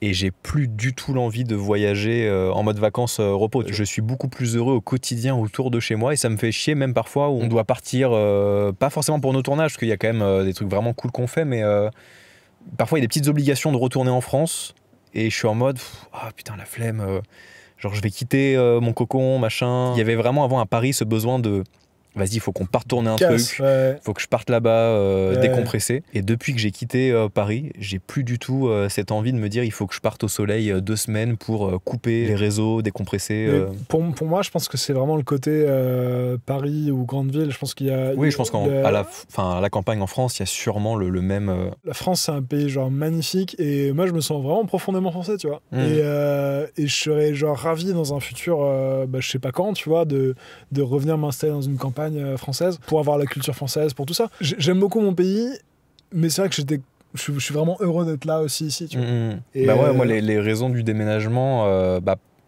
Et j'ai plus du tout l'envie de voyager en mode vacances repos. Je suis beaucoup plus heureux au quotidien autour de chez moi et ça me fait chier même parfois où on doit partir, pas forcément pour nos tournages, parce qu'il y a quand même des trucs vraiment cool qu'on fait, mais parfois il y a des petites obligations de retourner en France et je suis en mode ah putain la flemme, genre je vais quitter mon cocon, machin. Il y avait vraiment avant à Paris ce besoin de vas-y, il faut qu'on parte tourner un truc, faut que je parte là-bas décompresser. Et depuis que j'ai quitté Paris, j'ai plus du tout cette envie de me dire il faut que je parte au soleil 2 semaines pour couper les réseaux, décompresser. Pour moi, je pense que c'est vraiment le côté Paris ou grande ville. Je pense qu'il y a. Oui, je pense qu'à la campagne en France, il y a sûrement le même. La France, c'est un pays genre magnifique et moi, je me sens vraiment profondément français, tu vois. Et je serais genre ravi dans un futur, je sais pas quand, tu vois, de revenir m'installer dans une campagne française pour avoir la culture française, pour tout ça. J'aime beaucoup mon pays, mais c'est vrai que je suis vraiment heureux d'être là aussi ici, tu vois. Et bah ouais, moi les raisons du déménagement,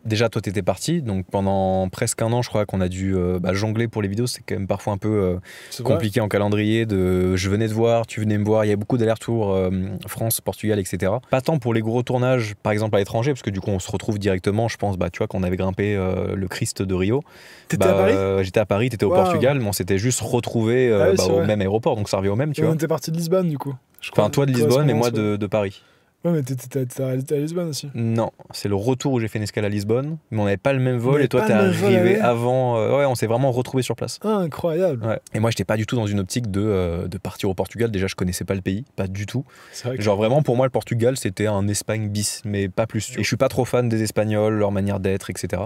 déjà toi t'étais parti, donc pendant presque 1 an je crois qu'on a dû jongler pour les vidéos, c'est quand même parfois un peu compliqué en calendrier, je venais te voir, tu venais me voir, il y a beaucoup d'allers-retours France, Portugal, etc. Pas tant pour les gros tournages par exemple à l'étranger, parce que du coup on se retrouve directement, je pense, tu vois, qu'on avait grimpé le Christ de Rio. T'étais à Paris ? J'étais à Paris, t'étais au Portugal, mais on s'était juste retrouvés au même aéroport, donc ça revient au même, tu vois. On était parti de Lisbonne du coup. Enfin toi de Lisbonne et moi de Paris. Ouais, mais t'es à Lisbonne aussi. Non, c'est le retour où j'ai fait une escale à Lisbonne, mais on n'avait pas le même vol et toi t'es arrivé avant. Ouais, on s'est vraiment retrouvés sur place. Ah, incroyable. Ouais. Et moi j'étais pas du tout dans une optique de partir au Portugal. Déjà je connaissais pas le pays, pas du tout. C'est vrai genre vraiment pour moi le Portugal c'était un Espagne bis, mais pas plus. Et je suis pas trop fan des Espagnols, leur manière d'être, etc.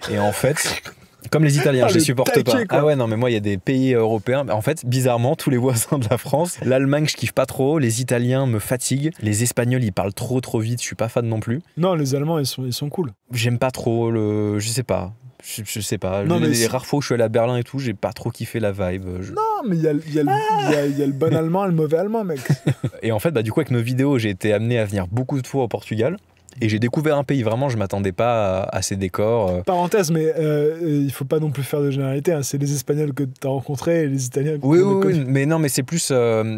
Et en fait. Comme les Italiens, je les supporte pas. Ah ouais, non, mais moi, il y a des pays européens. En fait, bizarrement, tous les voisins de la France, l'Allemagne, je kiffe pas trop. Les Italiens me fatiguent. Les Espagnols, ils parlent trop vite. Je suis pas fan non plus. Non, les Allemands, ils sont cool. J'aime pas trop je sais pas. Je sais pas. Non, les rares fois où je suis allé à Berlin et tout, j'ai pas trop kiffé la vibe. Non, mais il y a le bon allemand et le mauvais allemand, mec. Et en fait, du coup, avec nos vidéos, j'ai été amené à venir beaucoup de fois au Portugal. Et j'ai découvert un pays, vraiment, je m'attendais pas à ces décors. Parenthèse, mais il faut pas non plus faire de généralité. Hein. C'est les Espagnols que tu as rencontrés et les Italiens que oui, mais non, mais c'est plus.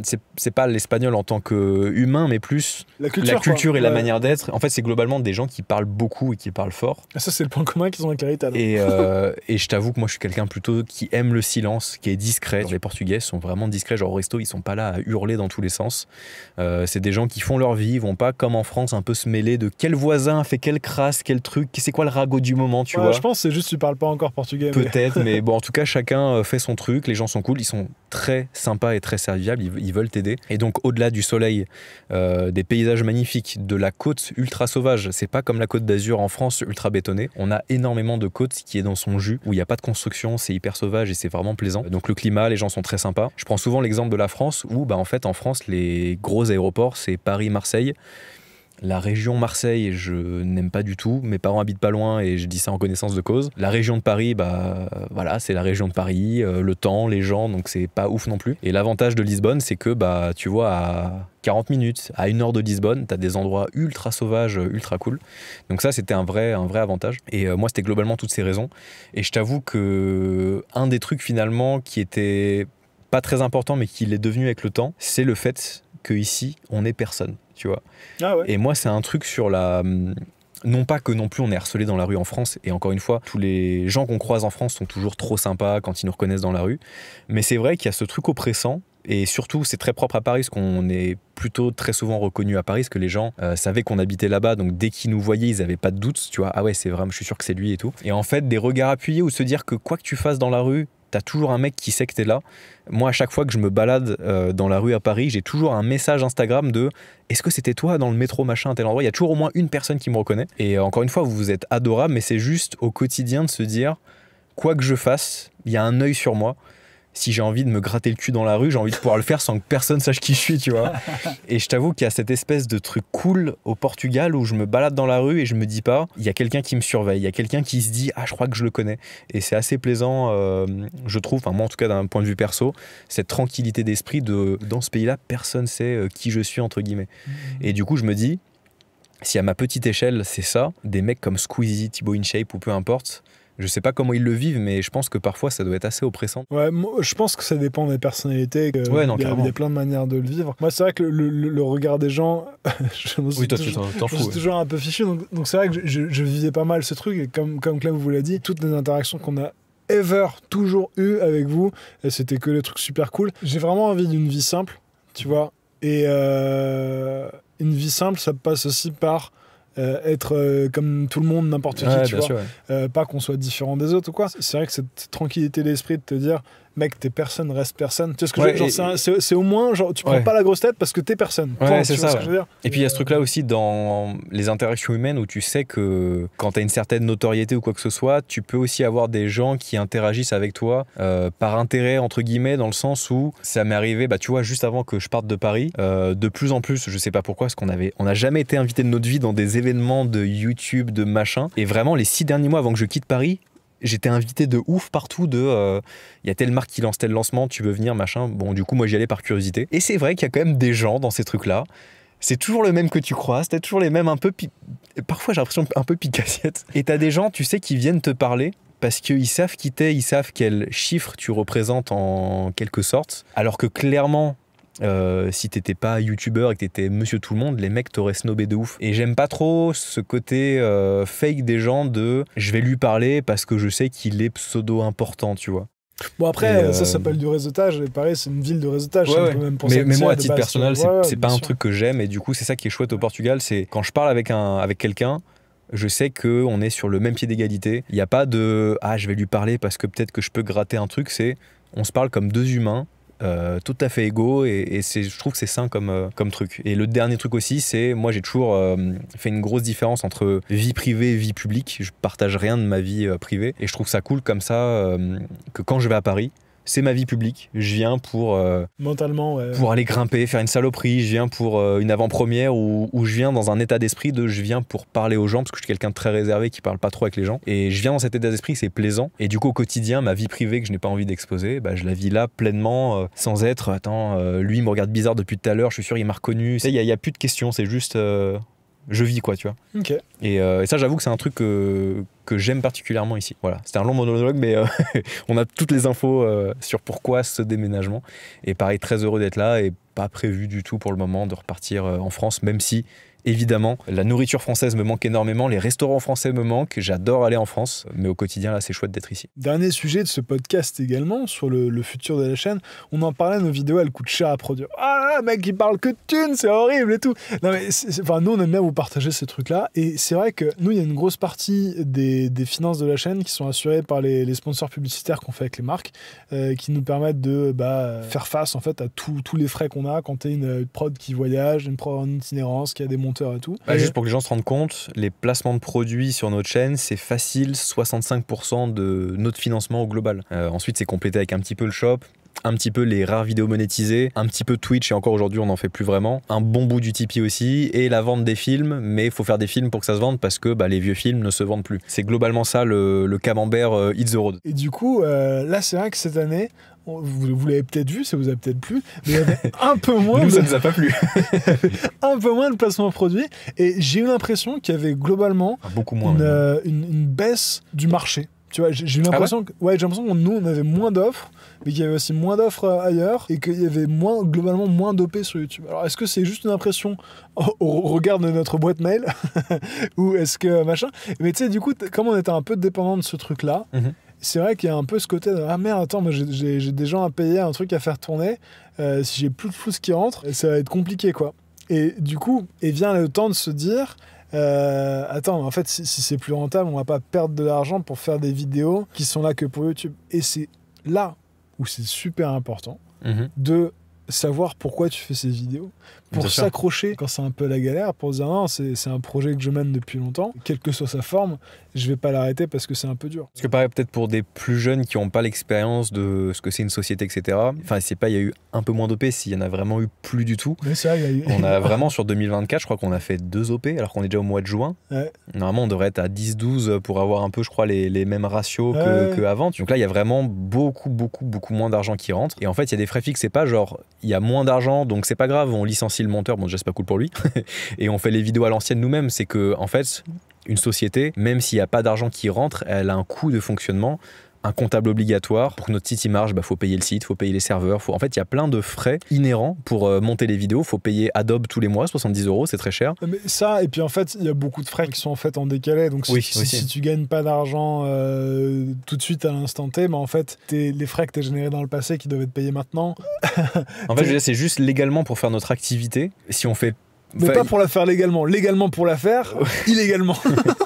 C'est pas l'espagnol en tant qu'humain, mais plus la culture et la manière d'être. En fait, c'est globalement des gens qui parlent beaucoup et qui parlent fort. Et ça, c'est le point commun qu'ils ont avec l'Italie. Et je t'avoue que moi, je suis quelqu'un plutôt qui aime le silence, qui est discret. Les Portugais sont vraiment discrets. Genre au resto, ils sont pas là à hurler dans tous les sens. C'est des gens qui font leur vie, ils vont pas, comme en France, un peu se mêler de quel voisin fait quelle crasse, quel truc, c'est quoi le ragot du moment, tu vois. Je pense que c'est juste que tu parles pas encore portugais. Peut-être, mais bon, en tout cas, chacun fait son truc, les gens sont cool, ils sont très sympas et très serviables, ils veulent t'aider. Et donc, au-delà du soleil, des paysages magnifiques, de la côte ultra sauvage, c'est pas comme la côte d'Azur en France, ultra bétonnée. On a énormément de côtes qui est dans son jus, où il n'y a pas de construction, c'est hyper sauvage et c'est vraiment plaisant. Donc, le climat, les gens sont très sympas. Je prends souvent l'exemple de la France, où en fait, en France, les gros aéroports, c'est Paris, Marseille. La région Marseille, je n'aime pas du tout. Mes parents habitent pas loin et je dis ça en connaissance de cause. La région de Paris, voilà, c'est la région de Paris, le temps, les gens, donc c'est pas ouf non plus. Et l'avantage de Lisbonne, c'est que tu vois, à 40 minutes, à 1 heure de Lisbonne, t'as des endroits ultra sauvages, ultra cool. Donc ça, c'était un vrai avantage. Et moi, c'était globalement toutes ces raisons. Et je t'avoue que un des trucs finalement qui était pas très important, mais qui l'est devenu avec le temps, c'est le fait qu'ici, on n'est personne, tu vois. Ah ouais. Et moi, c'est un truc sur la... Non pas que non plus on est harcelé dans la rue en France, et encore une fois, tous les gens qu'on croise en France sont toujours trop sympas quand ils nous reconnaissent dans la rue, mais c'est vrai qu'il y a ce truc oppressant, et surtout c'est très propre à Paris, parce qu'on est plutôt très souvent reconnu à Paris, parce que les gens savaient qu'on habitait là-bas, donc dès qu'ils nous voyaient, ils n'avaient pas de doute, tu vois, ah ouais, c'est vrai, je suis sûr que c'est lui et tout. Et en fait, des regards appuyés, ou se dire que quoi que tu fasses dans la rue, t'as toujours un mec qui sait que t'es là. Moi, à chaque fois que je me balade dans la rue à Paris, j'ai toujours un message Instagram de « Est-ce que c'était toi dans le métro, machin, à tel endroit ?» Il y a toujours au moins une personne qui me reconnaît. Et encore une fois, vous êtes adorable, mais c'est juste au quotidien de se dire « Quoi que je fasse, il y a un œil sur moi. » Si j'ai envie de me gratter le cul dans la rue, j'ai envie de pouvoir le faire sans que personne sache qui je suis, tu vois. Et je t'avoue qu'il y a cette espèce de truc cool au Portugal où je me balade dans la rue et je me dis pas, il y a quelqu'un qui me surveille, il y a quelqu'un qui se dit, ah, je crois que je le connais. Et c'est assez plaisant, je trouve, moi en tout cas d'un point de vue perso, cette tranquillité d'esprit de, dans ce pays-là, personne sait qui je suis, entre guillemets. Et du coup, je me dis, si à ma petite échelle, c'est ça, des mecs comme Squeezie, Thibaut InShape ou peu importe, je sais pas comment ils le vivent, mais je pense que parfois ça doit être assez oppressant. Ouais, moi, je pense que ça dépend des personnalités. Ouais, non, il y a plein de manières de le vivre. Moi, c'est vrai que le regard des gens, je me suis toujours un peu fichu. Donc c'est vrai que je vivais pas mal ce truc. Et comme Clem vous l'a dit, toutes les interactions qu'on a toujours eues avec vous, c'était que des trucs super cool. J'ai vraiment envie d'une vie simple, tu vois. Et une vie simple, ça passe aussi par... être comme tout le monde, n'importe qui, tu vois. Sûr, ouais. Pas qu'on soit différent des autres ou quoi. C'est vrai que cette tranquillité d'esprit de te dire, mec, t'es personne, reste personne. Tu sais ce que je veux dire, c'est au moins, genre, tu prends pas la grosse tête parce que t'es personne. Ouais, c'est ça. Et puis il y a ce truc-là aussi dans les interactions humaines où tu sais que quand t'as une certaine notoriété ou quoi que ce soit, tu peux aussi avoir des gens qui interagissent avec toi par intérêt, entre guillemets, dans le sens où ça m'est arrivé, tu vois, juste avant que je parte de Paris, de plus en plus, je sais pas pourquoi, parce on n'a jamais été invité de notre vie dans des événements de YouTube, de machin. Et vraiment, les 6 derniers mois avant que je quitte Paris, j'étais invité de ouf partout y a telle marque qui lance tel lancement, tu veux venir, machin. Bon, du coup, moi, j'y allais par curiosité. Et c'est vrai qu'il y a quand même des gens dans ces trucs-là. C'est toujours le même que tu croises, t'as toujours les mêmes un peu... Parfois, j'ai l'impression un peu picassiettes. Et t'as des gens, tu sais, qui viennent te parler parce qu'ils savent qui t'es, ils savent quel chiffre tu représentes en quelque sorte. Alors que clairement... si t'étais pas youtubeur et que t'étais monsieur tout le monde, les mecs t'auraient snobé de ouf. Et j'aime pas trop ce côté fake des gens de je vais lui parler parce que je sais qu'il est pseudo important, tu vois. Bon après, ça s'appelle du réseautage, et pareil, c'est une ville de réseautage. Ouais, ouais. Même pour mais moi, à titre personnel, c'est pas un sûr. truc que j'aime, et du coup, c'est ça qui est chouette au Portugal, c'est quand je parle avec quelqu'un, je sais qu'on est sur le même pied d'égalité. Il n'y a pas de « Ah, je vais lui parler parce que peut-être que je peux gratter un truc », c'est on se parle comme deux humains, tout à fait égaux, et je trouve que c'est sain comme truc. Et le dernier truc aussi, c'est moi j'ai toujours fait une grosse différence entre vie privée et vie publique. Je partage rien de ma vie privée, et je trouve ça cool comme ça que quand je vais à Paris, c'est ma vie publique. Je viens pour mentalement, ouais. Pour aller grimper, faire une saloperie. Je viens pour une avant-première ou je viens dans un état d'esprit de je viens pour parler aux gens parce que je suis quelqu'un de très réservé qui parle pas trop avec les gens. Et je viens dans cet état d'esprit, c'est plaisant. Et du coup, au quotidien, ma vie privée que je n'ai pas envie d'exposer, je la vis là pleinement, sans être lui il me regarde bizarre depuis tout à l'heure. Je suis sûr il m'a reconnu. Il y a plus de questions. C'est juste je vis, quoi, tu vois. Okay. Et ça, j'avoue que c'est un truc que j'aime particulièrement ici. Voilà, c'était un long monologue, mais on a toutes les infos sur pourquoi ce déménagement. Et pareil, très heureux d'être là et pas prévu du tout pour le moment de repartir en France, même si, évidemment. La nourriture française me manque énormément, les restaurants français me manquent, j'adore aller en France, mais au quotidien, là, c'est chouette d'être ici. Dernier sujet de ce podcast également, sur le futur de la chaîne, on en parlait, nos vidéos, elles coûtent cher à produire. Ah là, mec, il parle que de thunes, c'est horrible et tout. Non mais, enfin, nous, on aime bien vous partager ces trucs-là, et c'est vrai que nous, il y a une grosse partie des finances de la chaîne qui sont assurées par les sponsors publicitaires qu'on fait avec les marques, qui nous permettent de faire face en fait à tous les frais qu'on a quand t'es une prod qui voyage, une prod en itinérance, qui a des monteurs et tout. Juste pour que les gens se rendent compte, les placements de produits sur notre chaîne, c'est facile 65% de notre financement au global. Ensuite, c'est complété avec un petit peu le shop, un petit peu les rares vidéos monétisées, un petit peu Twitch, et encore aujourd'hui on n'en fait plus vraiment, un bon bout du Tipeee aussi, et la vente des films, mais il faut faire des films pour que ça se vende parce que les vieux films ne se vendent plus. C'est globalement ça le camembert Hit the Road. Et du coup, là c'est vrai que cette année, vous l'avez peut-être vu, ça vous a peut-être plu, mais il y avait un peu moins Nous, ça nous a pas plu. un peu moins de placements produits, et j'ai eu l'impression qu'il y avait globalement beaucoup moins, une baisse du marché. Tu vois, j'ai eu l'impression que nous on avait moins d'offres, mais qu'il y avait aussi moins d'offres ailleurs, et qu'il y avait globalement moins d'OP sur YouTube. Alors est-ce que c'est juste une impression au regard de notre boîte mail ou est-ce que machin? Mais tu sais, du coup, comme on était un peu dépendant de ce truc-là, c'est vrai qu'il y a un peu ce côté de ah merde, attends, moi j'ai des gens à payer, un truc à faire tourner, si j'ai plus de flux qui rentre, ça va être compliqué quoi. Et du coup, il vient le temps de se dire attends, en fait, si c'est plus rentable, on va pas perdre de l'argent pour faire des vidéos qui sont là que pour YouTube. Et c'est là où c'est super important de savoir pourquoi tu fais ces vidéos, pour s'accrocher quand c'est un peu la galère, pour dire non, c'est un projet que je mène depuis longtemps, quelle que soit sa forme, je vais pas l'arrêter parce que c'est un peu dur. Parce que pareil, peut-être pour des plus jeunes qui n'ont pas l'expérience de ce que c'est une société, etc. Enfin, c'est pas, il y a eu un peu moins d'OP, s'il y en a vraiment eu plus du tout. Mais c'est vrai, on a vraiment sur 2024, je crois qu'on a fait 2 OP, alors qu'on est déjà au mois de juin. Ouais. Normalement, on devrait être à 10-12 pour avoir un peu, je crois, les mêmes ratios qu'avant. Donc là, il y a vraiment beaucoup moins d'argent qui rentre. Et en fait, il y a des frais fixes, c'est pas genre, il y a moins d'argent, donc c'est pas grave, on licencie le monteur, bon déjà c'est pas cool pour lui, et on fait les vidéos à l'ancienne nous-mêmes. C'est que, en fait, une société, même s'il n'y a pas d'argent qui rentre, elle a un coût de fonctionnement, un comptable obligatoire. Pour que notre site il marche, faut payer le site, faut payer les serveurs. En fait, il y a plein de frais inhérents pour monter les vidéos. Faut payer Adobe tous les mois, 70 €, c'est très cher. Mais ça, et puis en fait, il y a beaucoup de frais qui sont en fait en décalé. Donc si tu gagnes pas d'argent tout de suite à l'instant T, en fait, les frais que tu as générés dans le passé qui doivent être payés maintenant. En fait, je veux dire, c'est juste légalement pour faire notre activité. Si on fait mais pas pour la faire légalement. Légalement pour la faire, illégalement.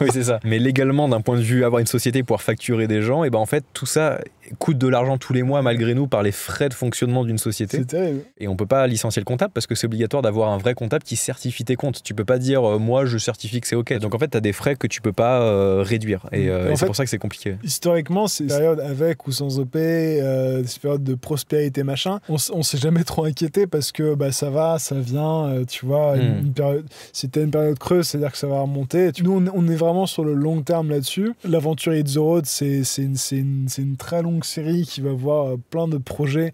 Oui, c'est ça. Mais légalement, d'un point de vue avoir une société, pouvoir facturer des gens, et en fait, tout ça coûte de l'argent tous les mois malgré nous par les frais de fonctionnement d'une société. C'est terrible. Et on peut pas licencier le comptable parce que c'est obligatoire d'avoir un vrai comptable qui certifie tes comptes. Tu peux pas dire moi je certifie que c'est ok. Donc en fait, tu as des frais que tu peux pas réduire. Et c'est pour ça que c'est compliqué. Historiquement, ces périodes avec ou sans OP, ces périodes de prospérité machin, on s'est jamais trop inquiété parce que ça va, ça vient, tu vois. Une période, c'était une période creuse, c'est-à-dire que ça va remonter. Nous, on est vraiment sur le long terme là-dessus. L'aventure Hit the Road, c'est une très longue série qui va voir plein de projets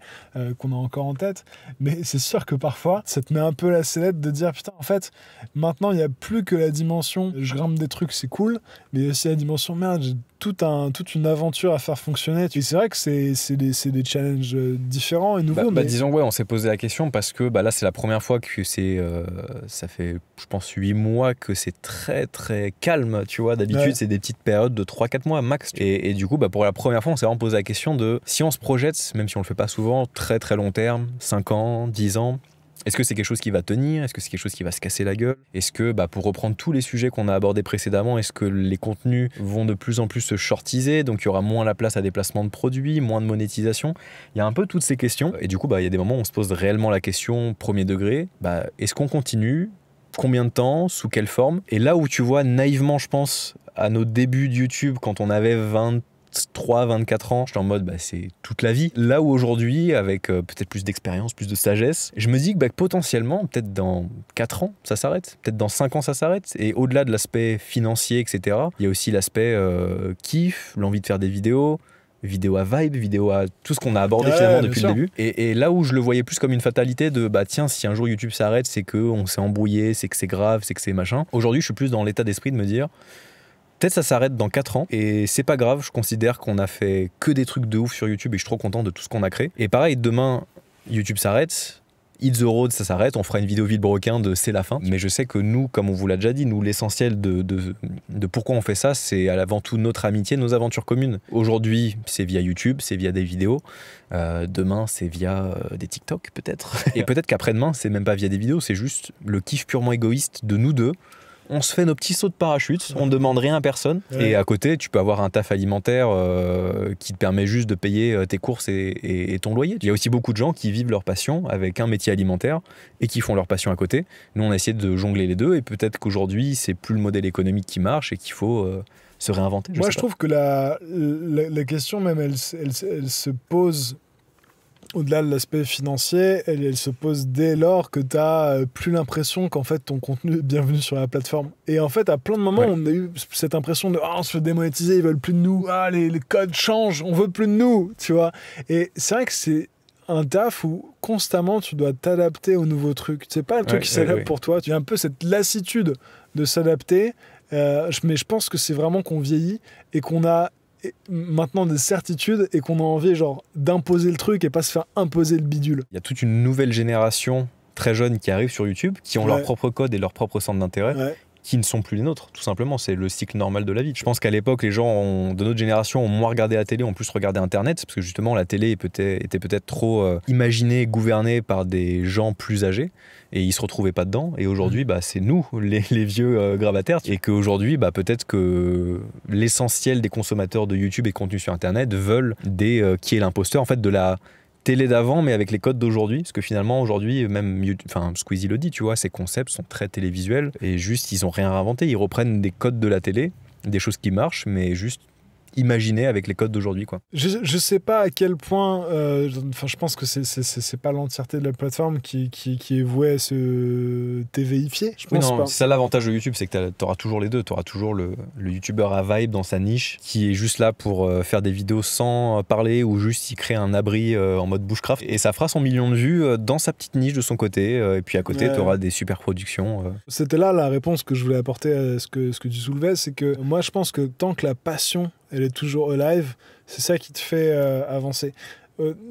qu'on a encore en tête. Mais c'est sûr que parfois, ça te met un peu la sellette de dire putain, en fait, maintenant, il n'y a plus que la dimension je grimpe des trucs, c'est cool, mais il y a aussi la dimension merde, j'ai toute une aventure à faire fonctionner. Et c'est vrai que c'est des challenges différents et nouveaux. Disons, on s'est posé la question parce que là, c'est la première fois que ça fait, je pense, 8 mois que c'est très très calme, tu vois. D'habitude, c'est des petites périodes de 3-4 mois max. Et du coup, pour la première fois, on s'est vraiment posé la question de si on se projette, même si on le fait pas souvent, très très long terme, 5 ans, 10 ans, est-ce que c'est quelque chose qui va tenir? Est-ce que c'est quelque chose qui va se casser la gueule? Est-ce que, pour reprendre tous les sujets qu'on a abordés précédemment, est-ce que les contenus vont de plus en plus se shortiser? Donc il y aura moins la place à des placements de produits, moins de monétisation. Il y a un peu toutes ces questions. Et du coup, il y a des moments où on se pose réellement la question, premier degré, est-ce qu'on continue? Combien de temps? Sous quelle forme? Et là où tu vois naïvement, je pense, à nos débuts de YouTube, quand on avait 23-24 ans, j'étais en mode c'est toute la vie. Là où aujourd'hui, avec peut-être plus d'expérience, plus de sagesse, je me dis que potentiellement, peut-être dans 4 ans, ça s'arrête. Peut-être dans 5 ans, ça s'arrête. Et au-delà de l'aspect financier, etc., il y a aussi l'aspect kiff, l'envie de faire des vidéos à vibe, vidéo à tout ce qu'on a abordé finalement depuis le début. Et là où je le voyais plus comme une fatalité de tiens, si un jour YouTube s'arrête, c'est qu'on s'est embrouillé, c'est que c'est grave, c'est que c'est machin. Aujourd'hui, je suis plus dans l'état d'esprit de me dire peut-être ça s'arrête dans 4 ans et c'est pas grave, je considère qu'on a fait que des trucs de ouf sur YouTube et je suis trop content de tout ce qu'on a créé. Et pareil, demain, YouTube s'arrête Hit the Road, ça s'arrête, on fera une vidéo Villebrequin c'est la fin. Mais je sais que nous, comme on vous l'a déjà dit, nous, l'essentiel de pourquoi on fait ça, c'est avant tout notre amitié, nos aventures communes. Aujourd'hui, c'est via YouTube, c'est via des vidéos. Demain, c'est via des TikTok, peut-être. Et peut-être qu'après-demain, c'est même pas via des vidéos, c'est juste le kiff purement égoïste de nous deux. On se fait nos petits sauts de parachute, on ne demande rien à personne. Ouais. Et à côté, tu peux avoir un taf alimentaire qui te permet juste de payer tes courses et ton loyer. Il y a aussi beaucoup de gens qui vivent leur passion avec un métier alimentaire et qui font leur passion à côté. Nous, on a essayé de jongler les deux et peut-être qu'aujourd'hui, c'est plus le modèle économique qui marche et qu'il faut se réinventer. Moi, je trouve que la question même, elle se pose... Au-delà de l'aspect financier, elle se pose dès lors que tu n'as plus l'impression qu'en fait ton contenu est bienvenu sur la plateforme. Et en fait, à plein de moments, on a eu cette impression de on se fait démonétiser, ils veulent plus de nous, les codes changent, on veut plus de nous, tu vois. Et c'est vrai que c'est un taf où constamment tu dois t'adapter aux nouveaux trucs. C'est pas un truc qui s'adapte pour toi. Tu as un peu cette lassitude de s'adapter, mais je pense que c'est vraiment qu'on vieillit et qu'on a maintenant des certitudes et qu'on a envie genre d'imposer le truc et pas se faire imposer le bidule. Il y a toute une nouvelle génération très jeune qui arrive sur YouTube, qui ont leur propre code et leur propre centre d'intérêt, qui ne sont plus les nôtres, tout simplement. C'est le cycle normal de la vie. Je pense qu'à l'époque, les gens de notre génération ont moins regardé la télé, ont plus regardé Internet, parce que justement, la télé était peut-être trop imaginée, gouvernée par des gens plus âgés, et ils se retrouvaient pas dedans. Et aujourd'hui, c'est nous, les vieux gravataires, et qu'aujourd'hui, peut-être que l'essentiel des consommateurs de YouTube et de contenu sur Internet veulent qui est l'imposteur, en fait, de la télé d'avant, mais avec les codes d'aujourd'hui, parce que finalement aujourd'hui, même Squeezie le dit, tu vois, ces concepts sont très télévisuels et juste ils ont rien inventé, ils reprennent des codes de la télé, des choses qui marchent, mais juste imaginé avec les codes d'aujourd'hui, quoi. Je sais pas à quel point je pense que c'est pas l'entièreté de la plateforme qui est vouée à se TVifier. Je pense pas. C'est ça l'avantage de YouTube, c'est que t'auras toujours les deux. T'auras toujours le youtubeur à vibe dans sa niche qui est juste là pour faire des vidéos sans parler ou juste y créer un abri en mode bushcraft et ça fera son million de vues dans sa petite niche de son côté et puis à côté t'auras des super productions. C'était là la réponse que je voulais apporter à ce que tu soulevais, c'est que moi je pense que tant que la passion elle est toujours alive, c'est ça qui te fait avancer.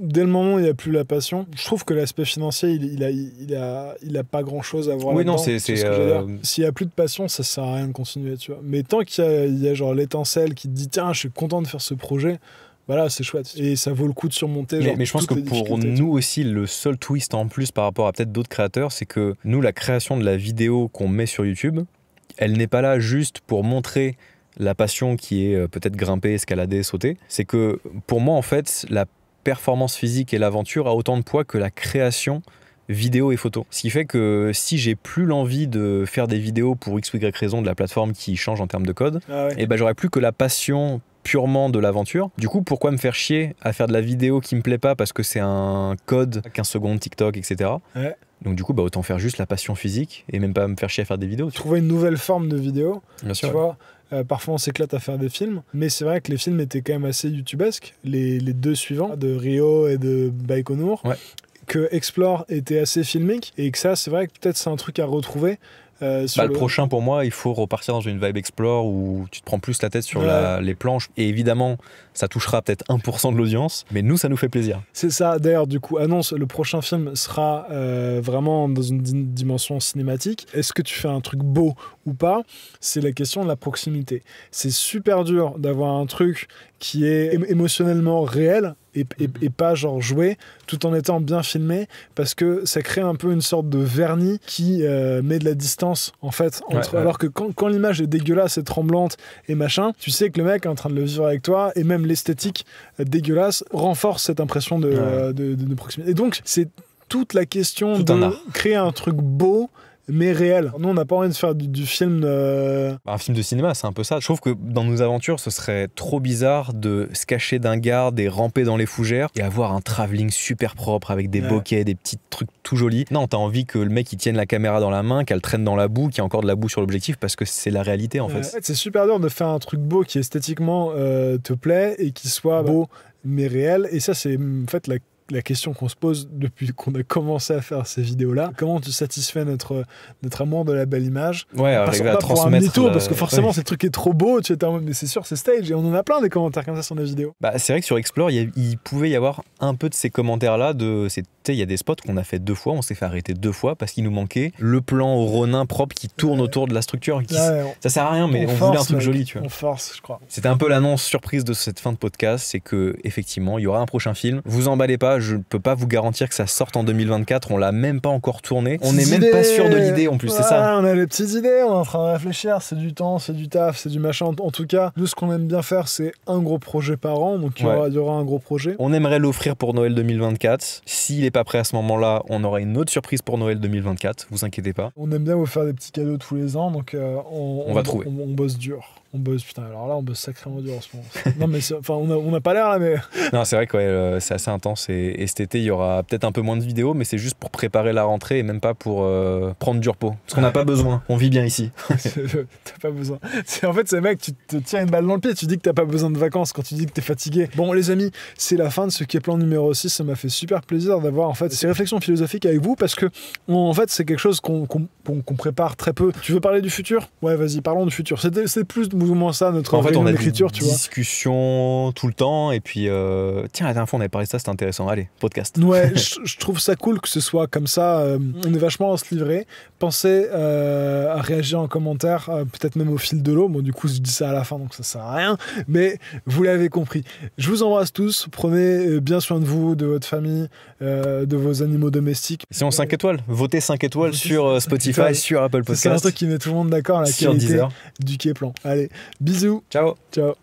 Dès le moment où il n'y a plus la passion, je trouve que l'aspect financier, il a pas grand-chose à voir là-dedans. Non, c'est ce que je veux dire. S'il n'y a plus de passion, ça sert à rien de continuer, tu vois. Mais tant qu'il y a genre l'étincelle qui te dit « Tiens, je suis content de faire ce projet », voilà, c'est chouette. Et ça vaut le coup de surmonter. Mais je pense que pour nous aussi, le seul twist en plus par rapport à peut-être d'autres créateurs, c'est que nous, la création de la vidéo qu'on met sur YouTube, elle n'est pas là juste pour montrer la passion qui est peut-être grimper, escalader, sauter. C'est que pour moi, en fait, la performance physique et l'aventure a autant de poids que la création vidéo et photo. Ce qui fait que si j'ai plus l'envie de faire des vidéos pour x ou y raison de la plateforme qui change en termes de code, et j'aurais plus que la passion purement de l'aventure. Du coup, pourquoi me faire chier à faire de la vidéo qui me plaît pas parce que c'est un code 15 secondes TikTok, etc. Donc du coup, autant faire juste la passion physique et même pas me faire chier à faire des vidéos. Trouver une nouvelle forme de vidéo. Bien sûr. Tu vois, parfois on s'éclate à faire des films, mais c'est vrai que les films étaient quand même assez youtubesques. Les deux suivants, de Rio et de Baïkonour, que Explore était assez filmique et que ça, c'est vrai que peut-être c'est un truc à retrouver. Le prochain pour moi, il faut repartir dans une vibe explore où tu te prends plus la tête sur les planches et évidemment ça touchera peut-être 1% de l'audience, mais nous ça nous fait plaisir. C'est ça, d'ailleurs du coup annonce, le prochain film sera vraiment dans une dimension cinématique. Est-ce que tu fais un truc beau ou pas? C'est la question de la proximité. C'est super dur d'avoir un truc qui est émotionnellement réel et pas genre joué, tout en étant bien filmé, parce que ça crée un peu une sorte de vernis qui met de la distance en fait entre, alors que quand l'image est dégueulasse et tremblante et machin, tu sais que le mec est en train de le vivre avec toi et même l'esthétique dégueulasse renforce cette impression de proximité. Et donc c'est toute la question de créer un truc beau mais réel. Nous, on n'a pas envie de faire du film... Un film de cinéma, c'est un peu ça. Je trouve que dans nos aventures, ce serait trop bizarre de se cacher d'un garde et ramper dans les fougères et avoir un travelling super propre avec des bokeh, des petits trucs tout jolis. Non, t'as envie que le mec, il tienne la caméra dans la main, qu'elle traîne dans la boue, qu'il y a encore de la boue sur l'objectif parce que c'est la réalité, en fait. C'est super dur de faire un truc beau qui esthétiquement te plaît et qui soit beau mais réel. Et ça, c'est en fait la la question qu'on se pose depuis qu'on a commencé à faire ces vidéos-là. Comment tu satisfais notre amour de la belle image? Ouais, arriver à transmettre. Parce que forcément, c'est le truc qui est trop beau. Tu es en mode, mais c'est sûr, c'est stage. Et on en a plein des commentaires comme ça sur nos vidéos. Bah, c'est vrai que sur Explore, il pouvait y avoir un peu de ces commentaires-là. Il y a des spots qu'on a fait 2 fois, on s'est fait arrêter 2 fois parce qu'il nous manquait le plan au Ronin propre qui tourne autour de la structure. Ça sert à rien, mais on voulait un truc joli, tu vois. On force, je crois. C'était un peu l'annonce surprise de cette fin de podcast, c'est que effectivement, il y aura un prochain film. Vous emballez pas, je ne peux pas vous garantir que ça sorte en 2024. On l'a même pas encore tourné. On n'est même pas sûr de l'idée en plus, c'est ça. On a les petites idées, on est en train de réfléchir. C'est du temps, c'est du taf, c'est du machin. En tout cas, nous, ce qu'on aime bien faire, c'est un gros projet par an. Donc il y aura un gros projet. On aimerait l'offrir pour Noël 2024. S'il n'est pas prêt à ce moment-là, on aura une autre surprise pour Noël 2024, vous inquiétez pas. On aime bien vous faire des petits cadeaux tous les ans, donc on va trouver. On bosse dur. On bosse, putain, alors là, on bosse sacrément dur en ce moment. Non, mais on n'a pas l'air là, mais. Non, c'est vrai que c'est assez intense. Et cet été, il y aura peut-être un peu moins de vidéos, mais c'est juste pour préparer la rentrée et même pas pour prendre du repos. Parce qu'on n'a pas besoin. On vit bien ici. T'as pas besoin. En fait, c'est mec, tu te tires une balle dans le pied. Tu dis que t'as pas besoin de vacances quand tu dis que t'es fatigué. Bon, les amis, c'est la fin de ce qui est plan numéro 6. Ça m'a fait super plaisir d'avoir en fait ces réflexions philosophiques avec vous parce que en fait, c'est quelque chose qu'on prépare très peu. Tu veux parler du futur? Ouais, vas-y, parlons du futur. C'est plus ou moins ça notre écriture, tu vois. Discussion tout le temps et puis tiens, la dernière fois on avait parlé de ça, c'était intéressant. Allez, podcast. Ouais, je trouve ça cool que ce soit comme ça. On est vachement à se livrer. Pensez à réagir en commentaire, peut-être même au fil de l'eau. Bon, du coup, je dis ça à la fin, donc ça sert à rien. Mais vous l'avez compris. Je vous embrasse tous. Prenez bien soin de vous, de votre famille, de vos animaux domestiques. Sinon 5 étoiles. Votez 5 étoiles sur Spotify, sur Apple Podcast. C'est un truc qui met tout le monde d'accord, la qualité du Képlan. Allez, bisous. Ciao. Ciao.